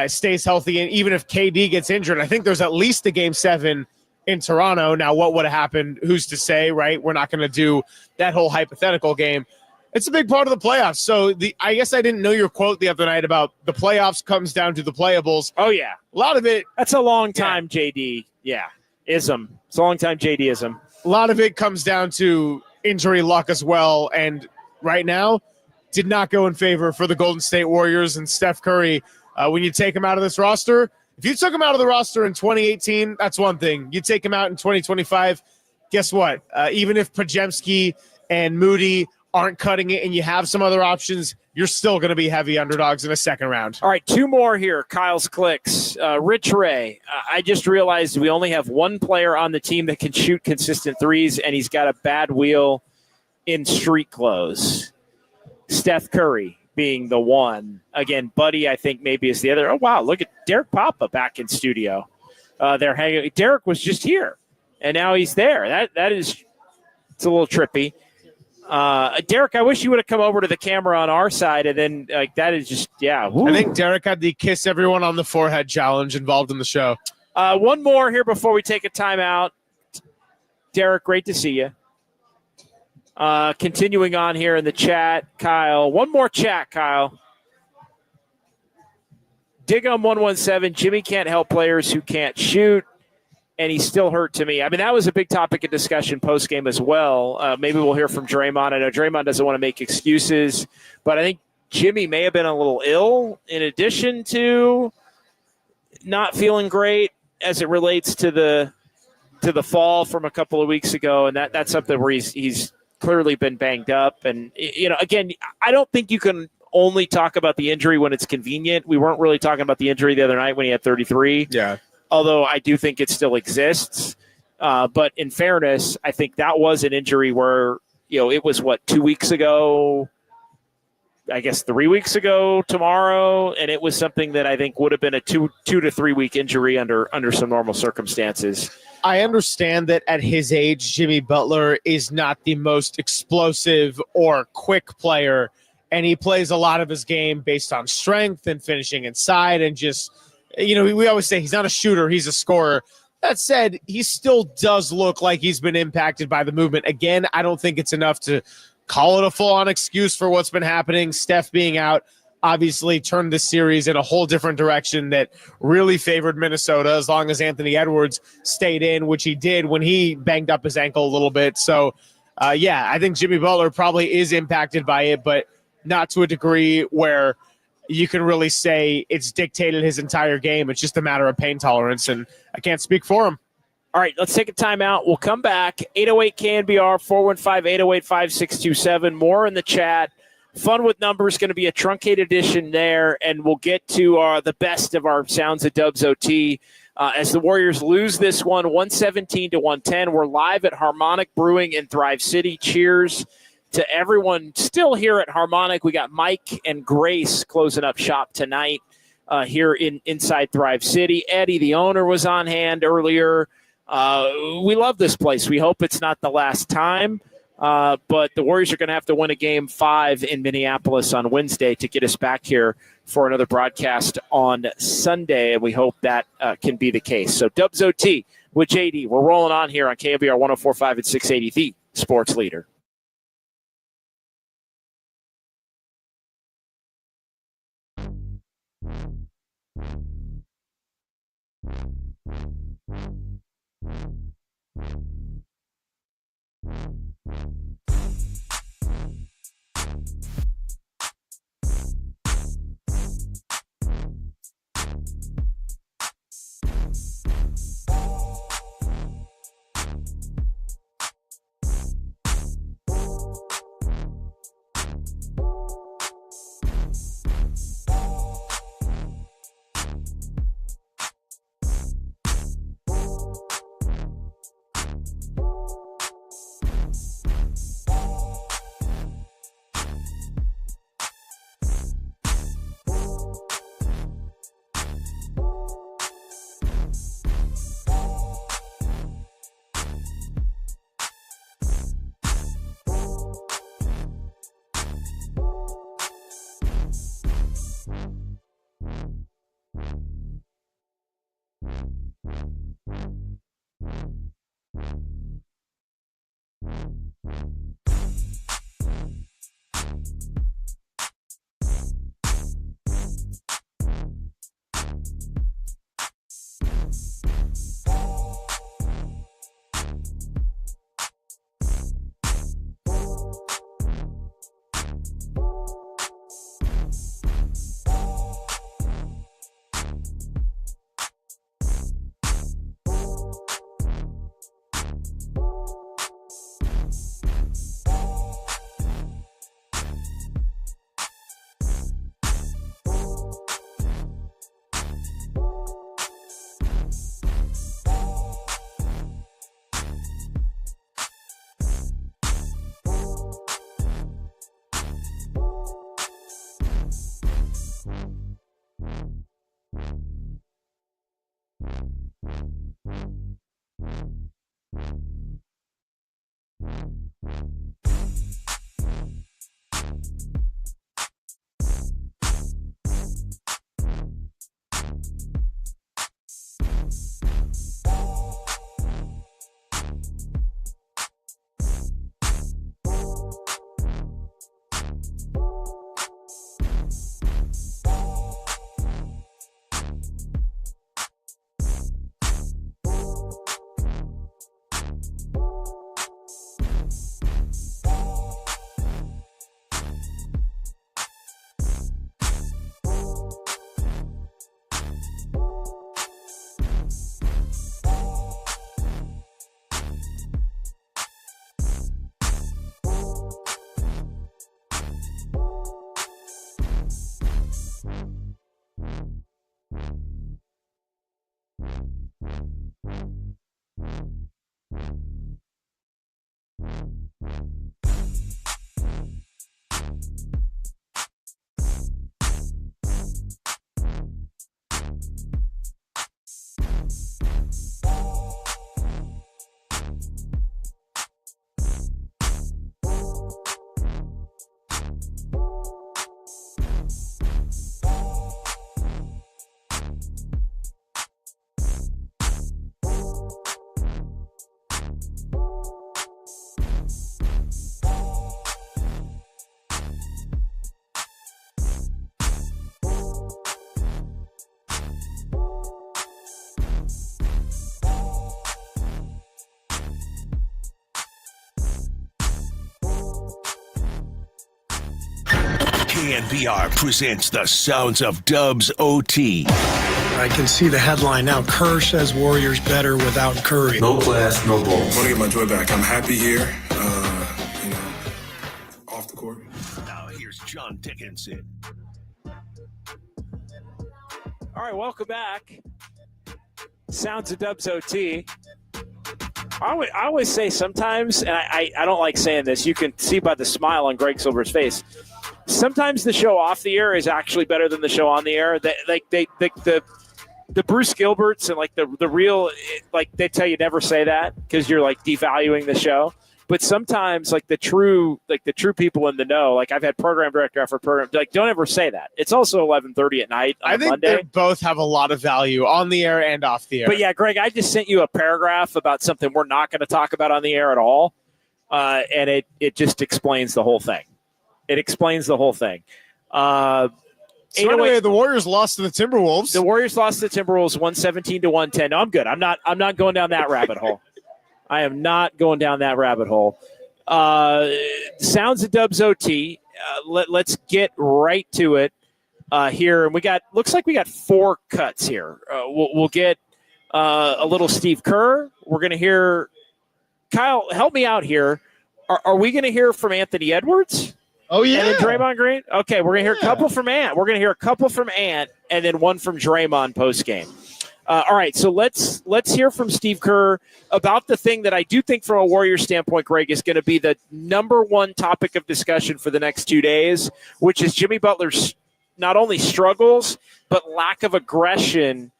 S6: stays healthy, and even if KD gets injured, I think there's at least a Game 7 in Toronto. Now, what would have happened? Who's to say, right? We're not going to do that whole hypothetical game. It's a big part of the playoffs. So I guess I didn't know your quote the other night about the playoffs comes down to the playables.
S5: Oh, yeah.
S6: A lot of it.
S5: That's a long time, JD. Yeah. Ism. It's a long time JD-ism.
S6: A lot of it comes down to injury luck as well. And right now, did not go in favor for the Golden State Warriors and Steph Curry. When you take him out of this roster, if you took him out of the roster in 2018, that's one thing. You take him out in 2025, guess what? Even if Pajemski and Moody aren't cutting it and you have some other options, you're still going to be heavy underdogs in a second round.
S5: All right, 2 more here. Kyle's clicks. Rich Ray, I just realized we only have one player on the team that can shoot consistent threes, and he's got a bad wheel in street clothes. Steph Curry being the one. Again, Buddy, I think maybe is the other. Oh, wow, look at Derek Papa back in studio. They're hanging. Derek was just here, and now he's there. That is, it's a little trippy. Derek, I wish you would have come over to the camera on our side, and then that is just, yeah. Woo.
S6: I think Derek had the kiss everyone on the forehead challenge involved in the show.
S5: One more here before we take a timeout. Derek, great to see you. Continuing on here in the chat, Kyle. One more chat, Kyle. Digum117, Jimmy can't help players who can't shoot, and he's still hurt to me. I mean, that was a big topic of discussion post-game as well. Maybe we'll hear from Draymond. I know Draymond doesn't want to make excuses, but I think Jimmy may have been a little ill in addition to not feeling great as it relates to the fall from a couple of weeks ago, and that's something where he's clearly been banged up. And, again, I don't think you can only talk about the injury when it's convenient. We weren't really talking about the injury the other night when he had 33.
S6: Yeah.
S5: Although I do think it still exists. But in fairness, I think that was an injury where, it was 2 weeks ago, I guess 3 weeks ago tomorrow. And it was something that I think would have been a 2 to 3 week injury under some normal circumstances.
S6: I understand that at his age, Jimmy Butler is not the most explosive or quick player, and he plays a lot of his game based on strength and finishing inside and just, we always say he's not a shooter, he's a scorer. That said, he still does look like he's been impacted by the movement. Again, I don't think it's enough to call it a full-on excuse for what's been happening. Steph being out obviously turned the series in a whole different direction that really favored Minnesota as long as Anthony Edwards stayed in, which he did when he banged up his ankle a little bit. So, I think Jimmy Butler probably is impacted by it, but not to a degree where you can really say it's dictated his entire game. It's just a matter of pain tolerance, and I can't speak for him.
S5: All right, let's take a timeout. We'll come back. 808 KNBR, 415-808-5627. More in the chat. Fun with Numbers going to be a truncated edition there, and we'll get to the best of our Sounds of Dubs OT as the Warriors lose this one 117-110. We're live at Harmonic Brewing in Thrive City. Cheers to everyone still here at Harmonic. We got Mike and Grace closing up shop tonight here inside Thrive City. Eddie, the owner, was on hand earlier. We love this place. We hope it's not the last time. But the Warriors are going to have to win a game 5 in Minneapolis on Wednesday to get us back here for another broadcast on Sunday, and we hope that can be the case. So Dubs OT with JD. We're rolling on here on KNBR 104.5 and 680, the sports leader.
S1: KNBR presents the sounds of Dubs OT.
S9: I can see the headline now. Kerr says Warriors better without Curry.
S10: No class, no ball.
S11: I want to get my joy back. I'm happy here, off the court.
S1: Now here's John Dickinson.
S5: All right, welcome back. Sounds of Dubs OT. I always say sometimes, and I don't like saying this, you can see by the smile on Greg Silver's face, sometimes the show off the air is actually better than the show on the air. The Bruce Gilberts and like the real, like they tell you never say that because you're like devaluing the show. But sometimes like the true people in the know, like I've had program director after program, like don't ever say that. It's also 11:30 at night on
S6: I
S5: Monday.
S6: think they both have a lot of value on the air and off the air.
S5: But yeah, Greg, I just sent you a paragraph about something we're not going to talk about on the air at all. And it just explains the whole thing. It explains the whole thing.
S6: So anyway, the Warriors lost to the Timberwolves.
S5: The Warriors lost to the Timberwolves 117-110. No, I'm good. I'm not going down that rabbit hole. I am not going down that rabbit hole. Sounds of Dubs OT. Let's get right to it here. And looks like we got 4 cuts here. We'll get a little Steve Kerr. We're going to hear Kyle. Help me out here. Are we going to hear from Anthony Edwards?
S8: Oh yeah,
S5: and then Draymond Green. Okay, we're gonna hear a couple from Ant. We're gonna hear a couple from Ant, and then one from Draymond post game. All right, so let's hear from Steve Kerr about the thing that I do think, from a Warriors standpoint, Greg, is going to be the number one topic of discussion for the next 2 days, which is Jimmy Butler's not only struggles but lack of aggression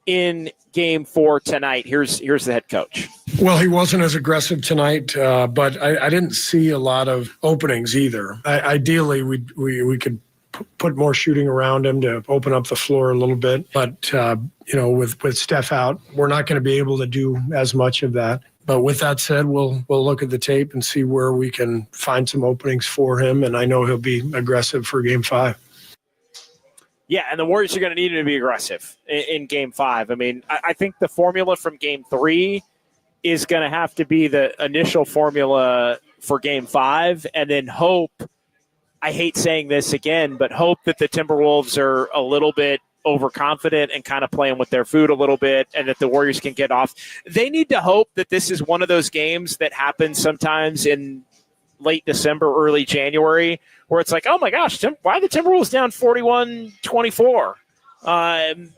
S5: in Game 4 tonight. Here's the head coach.
S9: Well, he wasn't as aggressive tonight, but I didn't see a lot of openings either. Ideally, we could put more shooting around him to open up the floor a little bit. But, with Steph out, we're not going to be able to do as much of that. But with that said, we'll look at the tape and see where we can find some openings for him. And I know he'll be aggressive for Game 5.
S5: Yeah, and the Warriors are going to need him to be aggressive in Game 5. I mean, I think the formula from Game 3 is going to have to be the initial formula for Game 5, and then hope, I hate saying this again, but hope that the Timberwolves are a little bit overconfident and kind of playing with their food a little bit, and that the Warriors can get off. They need to hope that this is one of those games that happens sometimes in late December, early January, where it's like, oh my gosh, why are the Timberwolves down 41-24,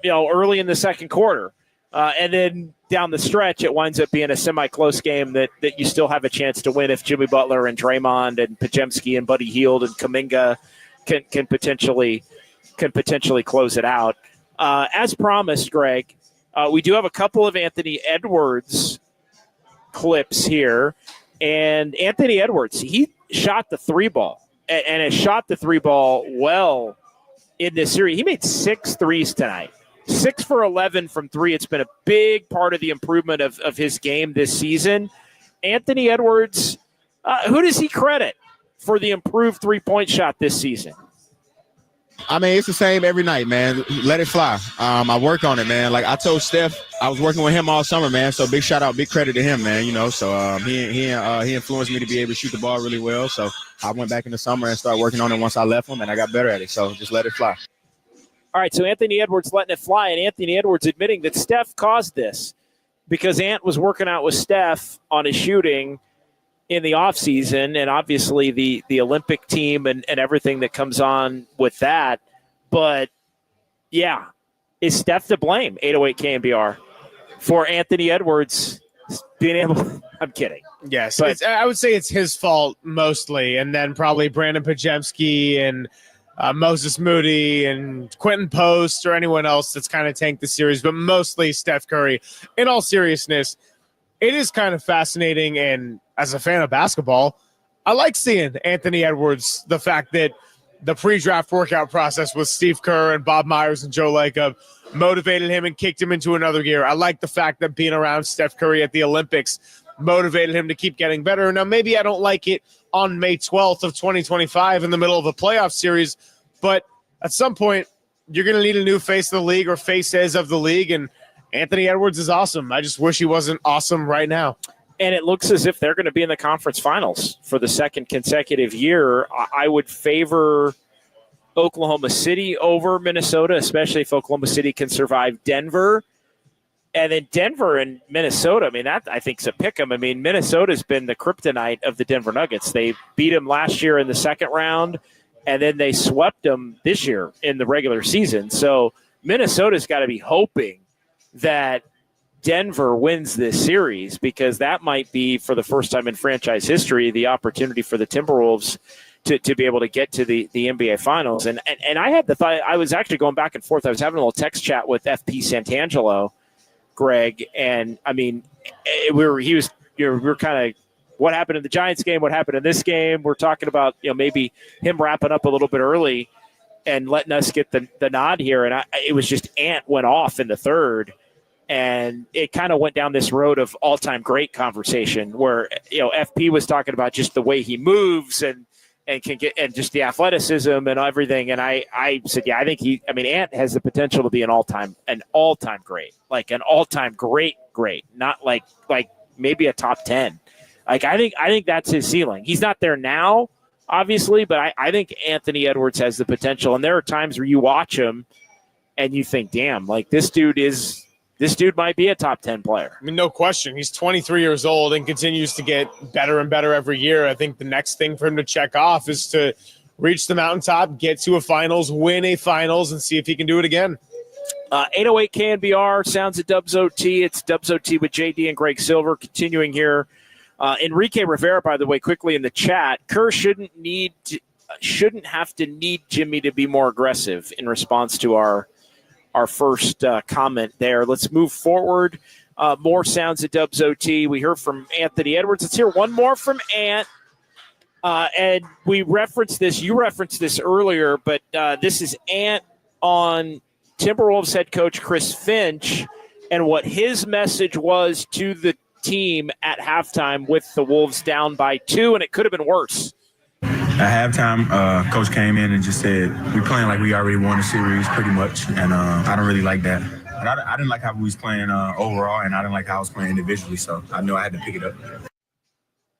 S5: early in the second quarter? And then down the stretch, it winds up being a semi-close game that you still have a chance to win if Jimmy Butler and Draymond and Podziemski and Buddy Hield and Kuminga can potentially close it out. As promised, Greg, we do have a couple of Anthony Edwards clips here. And Anthony Edwards, he shot the 3-ball and has shot the 3-ball well in this series. He made 6 threes tonight. 6 for 11 from 3. It's been a big part of the improvement of his game this season. Anthony Edwards, who does he credit for the improved 3-point shot this season?
S10: I mean, it's the same every night, man. Let it fly. I work on it, man. Like I told Steph, I was working with him all summer, man. So big shout out, big credit to him, man. You know, so he influenced me to be able to shoot the ball really well. So I went back in the summer and started working on it once I left him, and I got better at it. So just let it fly.
S5: All right, so Anthony Edwards letting it fly, and Anthony Edwards admitting that Steph caused this because Ant was working out with Steph on his shooting in the offseason, and obviously the Olympic team and everything that comes on with that. But, yeah, is Steph to blame, 808 KNBR, for Anthony Edwards being able to – I'm kidding.
S6: Yes,
S5: but
S6: I would say it's his fault mostly, and then probably Brandon Pajemski and Moses Moody and Quentin Post or anyone else that's kind of tanked the series, but mostly Steph Curry. In all seriousness, it is kind of fascinating, and as a fan of basketball, I like seeing Anthony Edwards, the fact that the pre-draft workout process with Steve Kerr and Bob Myers and Joe Lacob motivated him and kicked him into another gear. I like the fact that being around Steph Curry at the Olympics motivated him to keep getting better. Now, maybe I don't like it on May 12th of 2025 in the middle of a playoff series, but at some point, you're going to need a new face of the league or faces of the league, and Anthony Edwards is awesome. I just wish he wasn't awesome right now.
S5: And it looks as if they're going to be in the conference finals for the second consecutive year. I would favor Oklahoma City over Minnesota, especially if Oklahoma City can survive Denver. And then Denver and Minnesota, I mean, that I think is a pick 'em. I mean, Minnesota's been the kryptonite of the Denver Nuggets. They beat them last year in the second round, and then they swept them this year in the regular season. So Minnesota's got to be hoping that Denver wins this series, because that might be, for the first time in franchise history, the opportunity for the Timberwolves to be able to get to the NBA Finals. And I had the thought, I was actually going back and forth. I was having a little text chat with FP Santangelo, Greg, and I mean, we were kind of, what happened in the Giants game, what happened in this game. We're talking about, maybe him wrapping up a little bit early and letting us get the nod here. And it was just Ant went off in the third. And it kind of went down this road of all-time great conversation where, FP was talking about just the way he moves and can get, and just the athleticism and everything. And I said, yeah, I think Ant has the potential to be an all-time great, like an all-time great, not like maybe a top 10. Like, I think that's his ceiling. He's not there now, obviously, but I think Anthony Edwards has the potential. And there are times where you watch him and you think, damn, like this dude might be a top 10 player.
S6: I mean, no question. He's 23 years old and continues to get better and better every year. I think the next thing for him to check off is to reach the mountaintop, get to a finals, win a finals, and see if he can do it again.
S5: 808 KNBR, sounds at Dubs OT. It's Dubs OT with JD and Greg Silver. Continuing here. Enrique Rivera, by the way, quickly in the chat, Kerr shouldn't have to need Jimmy to be more aggressive in response to our first comment there. Let's move forward. More sounds at Dubs OT. We heard from Anthony Edwards. Let's hear one more from Ant. And we referenced this. You referenced this earlier, but this is Ant on Timberwolves head coach Chris Finch and what his message was to the team at halftime with the Wolves down by 2, and it could have been worse.
S11: At halftime, coach came in and just said, we're playing like we already won the series pretty much, and I don't really like that. And I didn't like how we was playing overall, and I didn't like how I was playing individually, so I knew I had to pick it up.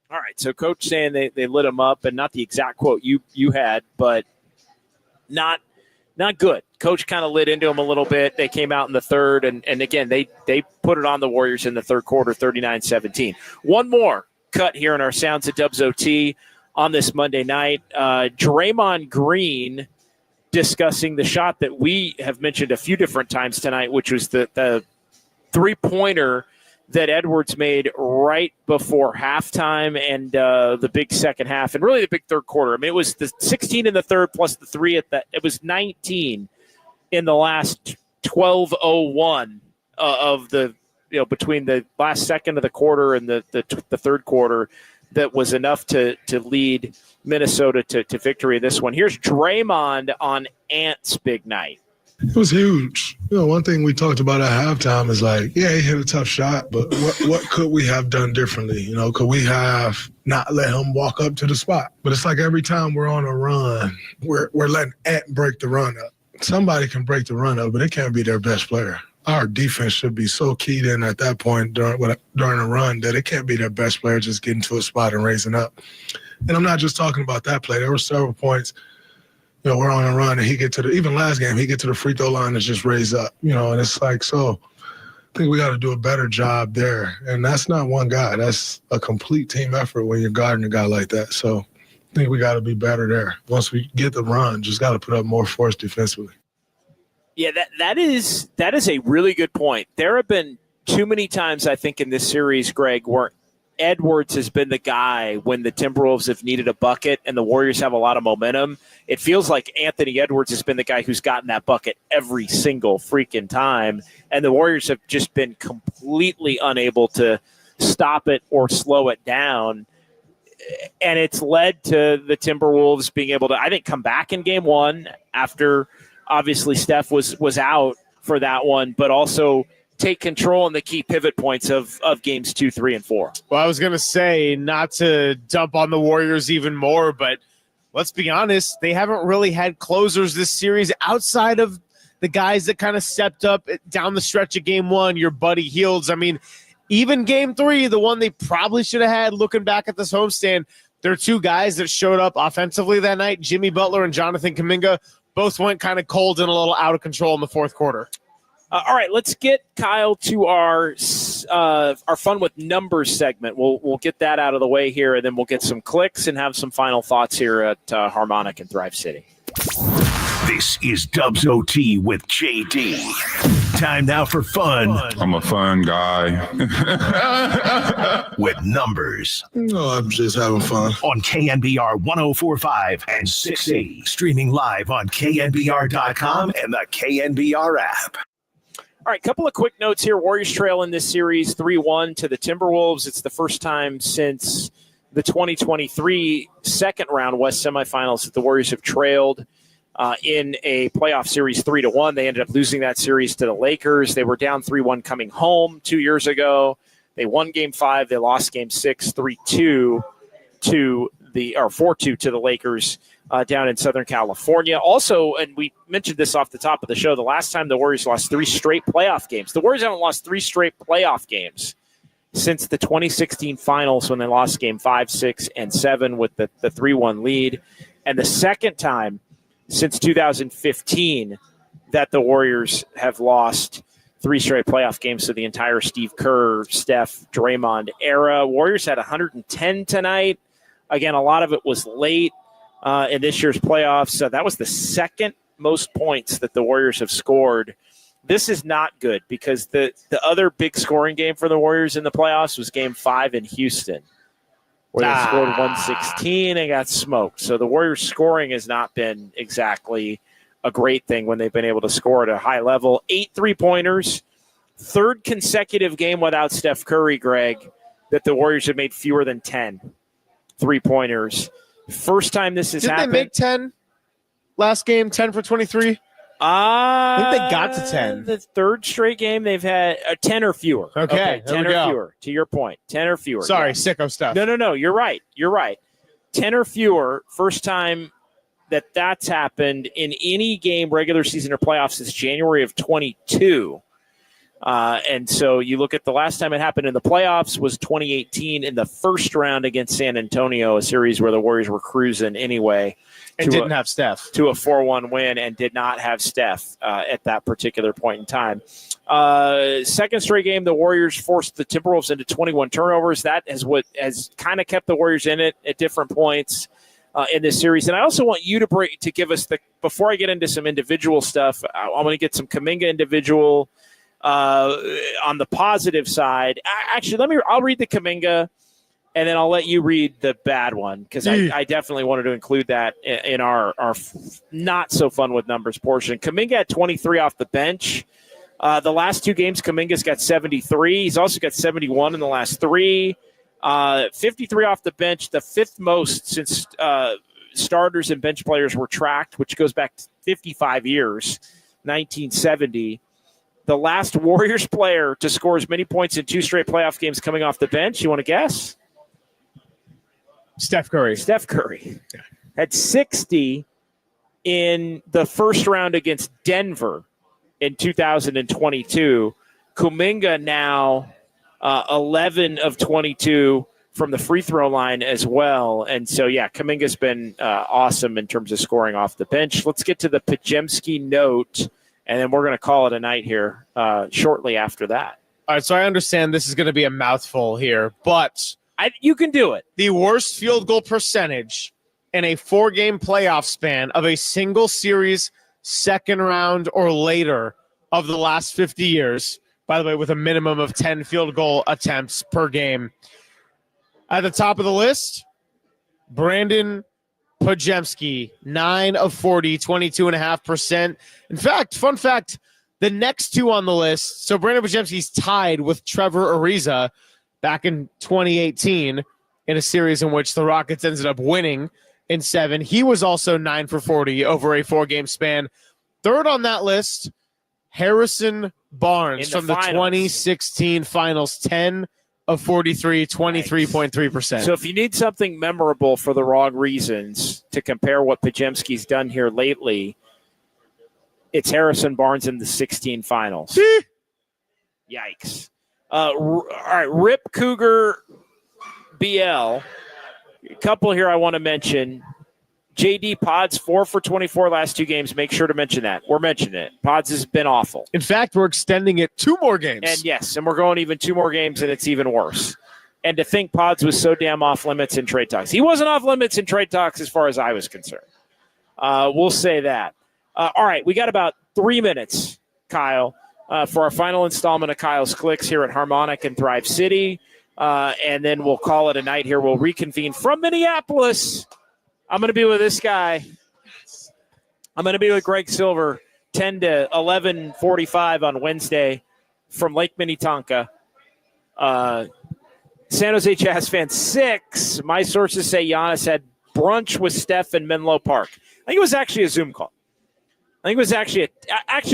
S5: All right, so coach saying they lit him up, and not the exact quote you had, but not good. Coach kind of lit into him a little bit. They came out in the third, and again, they put it on the Warriors in the third quarter, 39-17. One more cut here in our Sounds at Dubs OT on this Monday night. Draymond Green discussing the shot that we have mentioned a few different times tonight, which was the three-pointer that Edwards made right before halftime and the big second half, and really the big third quarter. I mean, it was the 16 in the third plus the 3 at that. It was 19 in the last 12:01 of the between the last second of the quarter and the third quarter that was enough to lead Minnesota to victory this one. Here's Draymond on Ant's big night.
S12: It was huge. One thing we talked about at halftime is like, yeah, he hit a tough shot, but what could we have done differently? Could we have not let him walk up to the spot? But it's like every time we're on a run, we're letting Ant break the run up. Somebody can break the run up, but it can't be their best player. Our defense should be so keyed in at that point during a run that it can't be their best player just getting to a spot and raising up. And I'm not just talking about that play. There were several points. We're on a run, and even last game, he get to the free throw line and just raise up, and it's like, so I think we got to do a better job there. And that's not one guy. That's a complete team effort when you're guarding a guy like that. So I think we got to be better there. Once we get the run, just got to put up more force defensively.
S5: Yeah, that is a really good point. There have been too many times, I think, in this series, Greg, where Edwards has been the guy when the Timberwolves have needed a bucket and the Warriors have a lot of momentum. It feels like Anthony Edwards has been the guy who's gotten that bucket every single freaking time, and the Warriors have just been completely unable to stop it or slow it down. And it's led to the Timberwolves being able to, I think, come back in game one after obviously Steph was out for that one, but also take control in the key pivot points of games 2, 3, and 4.
S6: Well, I was going to say not to dump on the Warriors even more, but let's be honest, they haven't really had closers this series outside of the guys that kind of stepped up down the stretch of game one, your Buddy Hields. I mean, even game 3, the one they probably should have had looking back at this homestand, there are 2 guys that showed up offensively that night, Jimmy Butler and Jonathan Kuminga. Both went kind of cold and a little out of control in the fourth quarter.
S5: All right, let's get Kyle to our fun with numbers segment. We'll get that out of the way here, and then we'll get some clicks and have some final thoughts here at Harmonic and Thrive City.
S1: This is Dubs OT with JD. Time now for fun.
S13: I'm a fun guy.
S1: With numbers.
S12: No, I'm just having fun.
S1: On KNBR 104.5 and 680. Streaming live on KNBR.com and the KNBR app.
S5: All right, couple of quick notes here. Warriors trail in this series 3-1 to the Timberwolves. It's the first time since the 2023 second round West semifinals that the Warriors have trailed in a playoff series 3-1. They ended up losing that series to the Lakers. They were down 3-1 coming home 2 years ago. They won game 5. They lost game 6, 3-2 4-2 to the Lakers down in Southern California. Also, and we mentioned this off the top of the show, the last time the Warriors lost 3 straight playoff games. The Warriors haven't lost 3 straight playoff games since the 2016 finals when they lost game 5, 6, and 7 with the 3-1 lead. And the second time since 2015 that the Warriors have lost 3 straight playoff games to the entire Steve Kerr, Steph, Draymond era. Warriors had 110 tonight. Again, a lot of it was late in this year's playoffs. So that was the second most points that the Warriors have scored. This is not good because the other big scoring game for the Warriors in the playoffs was game 5 in Houston, where they scored 116 and got smoked. So the Warriors scoring has not been exactly a great thing when they've been able to score at a high level. 8 3-pointers, third consecutive game without Steph Curry, Greg, that the Warriors have made fewer than 10 3-pointers. First time this has happened.
S6: Didn't they make 10 last game, 10 for 23? I think they got to 10.
S5: The third straight game they've had 10 or fewer.
S6: Okay
S5: 10 or fewer. To your point, 10 or fewer.
S6: Sorry,
S5: yeah.
S6: sicko stuff.
S5: No. You're right. 10 or fewer. First time that's happened in any game, regular season or playoffs, since January of 22. And so you look at the last time it happened in the playoffs was 2018 in the first round against San Antonio, a series where the Warriors were cruising anyway.
S6: And didn't have Steph.
S5: To a 4-1 win and did not have Steph at that particular point in time. Second straight game, the Warriors forced the Timberwolves into 21 turnovers. That is what has kind of kept the Warriors in it at different points in this series. And I also want you to give us before I get into some individual stuff, I want to get some Kuminga individual on the positive side. Actually, I'll read the Kuminga, and then I'll let you read the bad one, because I definitely wanted to include that in our not so fun with numbers portion. Kuminga had 23 off the bench. The last 2 games, Kuminga's got 73. He's also got 71 in the last 3. 53 off the bench, the fifth most since starters and bench players were tracked, which goes back to 55 years, 1970. The last Warriors player to score as many points in 2 straight playoff games coming off the bench. You want to guess?
S6: Steph Curry.
S5: Steph Curry had 60 in the first round against Denver in 2022. Kuminga now 11 of 22 from the free throw line as well. And so, yeah, Kuminga's been awesome in terms of scoring off the bench. Let's get to the Podziemski note, and then we're going to call it a night here shortly after that.
S6: All right, so I understand this is going to be a mouthful here, but
S5: you can do it.
S6: The worst field goal percentage in a 4-game playoff span of a single series, second round or later of the last 50 years, by the way, with a minimum of 10 field goal attempts per game. At the top of the list, Brandon Podziemski, 9 of 40, 22.5%. In fact, fun fact, the next 2 on the list, so Brandon Podziemski's tied with Trevor Ariza back in 2018 in a series in which the Rockets ended up winning in 7. He was also 9 for 40 over a 4-game span. Third on that list, Harrison Barnes from the 2016 finals, 10 of 43, 23.3%.
S5: So if you need something memorable for the wrong reasons to compare what Podziemski's done here lately, it's Harrison Barnes in the 16 finals. Yikes. All right, Rip Cougar BL. A couple here I want to mention. JD Pods, 4 for 24 last 2 games. Make sure to mention that. We're mentioning it. Pods has been awful.
S6: In fact, we're extending it 2 more games.
S5: And yes, and we're going even 2 more games, and it's even worse. And to think Pods was so damn off limits in trade talks. He wasn't off limits in trade talks as far as I was concerned. We'll say that. All right, we got about 3 minutes, Kyle, for our final installment of Kyle's Clicks here at Harmonic and Thrive City. And then we'll call it a night here. We'll reconvene from Minneapolis. I'm going to be with this guy. I'm going to be with Greg Silver, 10 to 11:45 on Wednesday from Lake Minnetonka. San Jose Jazz fan 6. My sources say Giannis had brunch with Steph in Menlo Park. I think it was actually a Zoom call. I think it was actually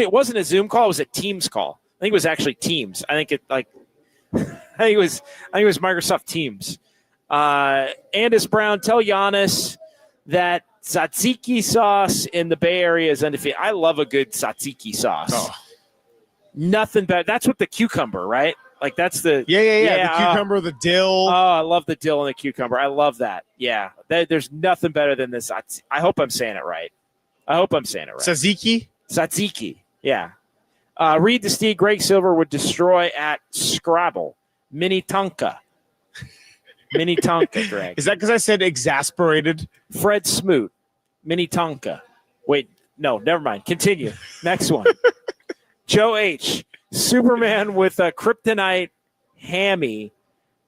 S5: it wasn't a Zoom call. It was a Teams call. I think it was actually Teams. I think it was Microsoft Teams. Andis Brown, tell Giannis that tzatziki sauce in the Bay Area is undefeated. I love a good tzatziki sauce. Oh. Nothing better. That's with the cucumber, right? Like that's the
S6: the cucumber, the dill.
S5: Oh, I love the dill and the cucumber. I love that. Yeah, there's nothing better than this. I hope I'm saying it right. Tzatziki. Yeah. Read the Steve. Greg Silver would destroy at Scrabble. Minnetonka, Greg.
S6: Is that because I said exasperated?
S5: Fred Smoot, Minnetonka. Wait, no, never mind. Continue. Next one. Joe H. Superman with a kryptonite hammy.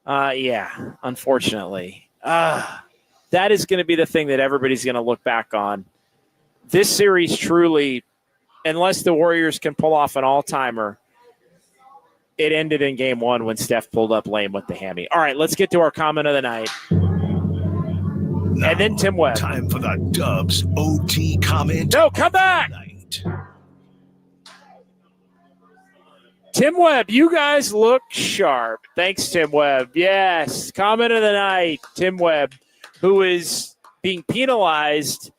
S5: Yeah, unfortunately. That is going to be the thing that everybody's going to look back on. This series truly, unless the Warriors can pull off an all-timer, it ended in game 1 when Steph pulled up lame with the hammy. All right, let's get to our comment of the night.
S1: Now,
S5: and then Tim Webb.
S1: Time for the Dubs OT comment.
S5: No, come back. Tim Webb, you guys look sharp. Thanks, Tim Webb. Yes, comment of the night, Tim Webb, who is being penalized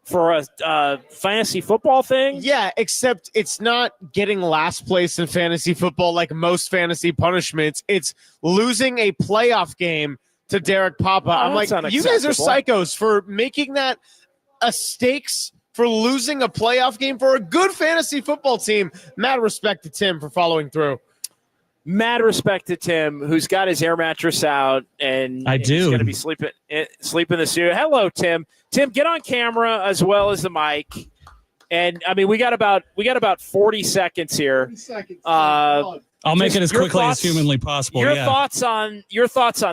S5: for a fantasy football thing?
S6: Yeah, except it's not getting last place in fantasy football like most fantasy punishments. It's losing a playoff game to Derek Papa. I'm like, you guys are psychos for making that a stakes for losing a playoff game for a good fantasy football team. Mad respect to Tim for following through.
S5: Mad respect to Tim, who's got his air mattress out and he's going to be sleeping in the studio. Hello, Tim. Tim, get on camera as well as the mic. And I mean, we got about 40 seconds here.
S14: 40 seconds. I'll make it as quickly as humanly possible.
S5: Your thoughts on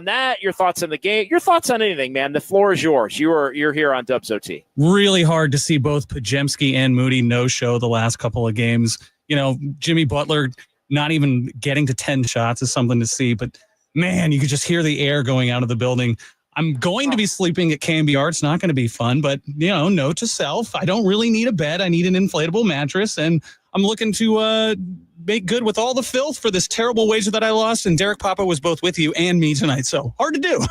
S5: that? Your thoughts on the game? Your thoughts on anything, man? The floor is yours. You're here on Dubs OT.
S14: Really hard to see both Podziemski and Moody no-show the last couple of games. You know, Jimmy Butler not even getting to 10 shots is something to see, but man, you could just hear the air going out of the building. I'm going to be sleeping at KNBR. It's not going to be fun, but, note to self, I don't really need a bed. I need an inflatable mattress, and I'm looking to make good with all the filth for this terrible wager that I lost, and Derek Papa was both with you and me tonight, so hard to do.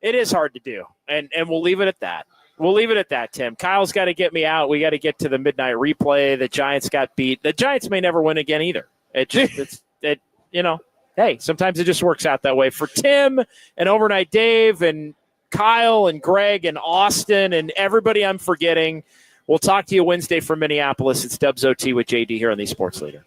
S5: It is hard to do, and we'll leave it at that. We'll leave it at that, Tim. Kyle's got to get me out. We got to get to the midnight replay. The Giants got beat. The Giants may never win again either. Hey, sometimes it just works out that way. For Tim and Overnight Dave and Kyle and Greg and Austin and everybody I'm forgetting, we'll talk to you Wednesday from Minneapolis. It's Dubs OT with JD here on the Sports Leader.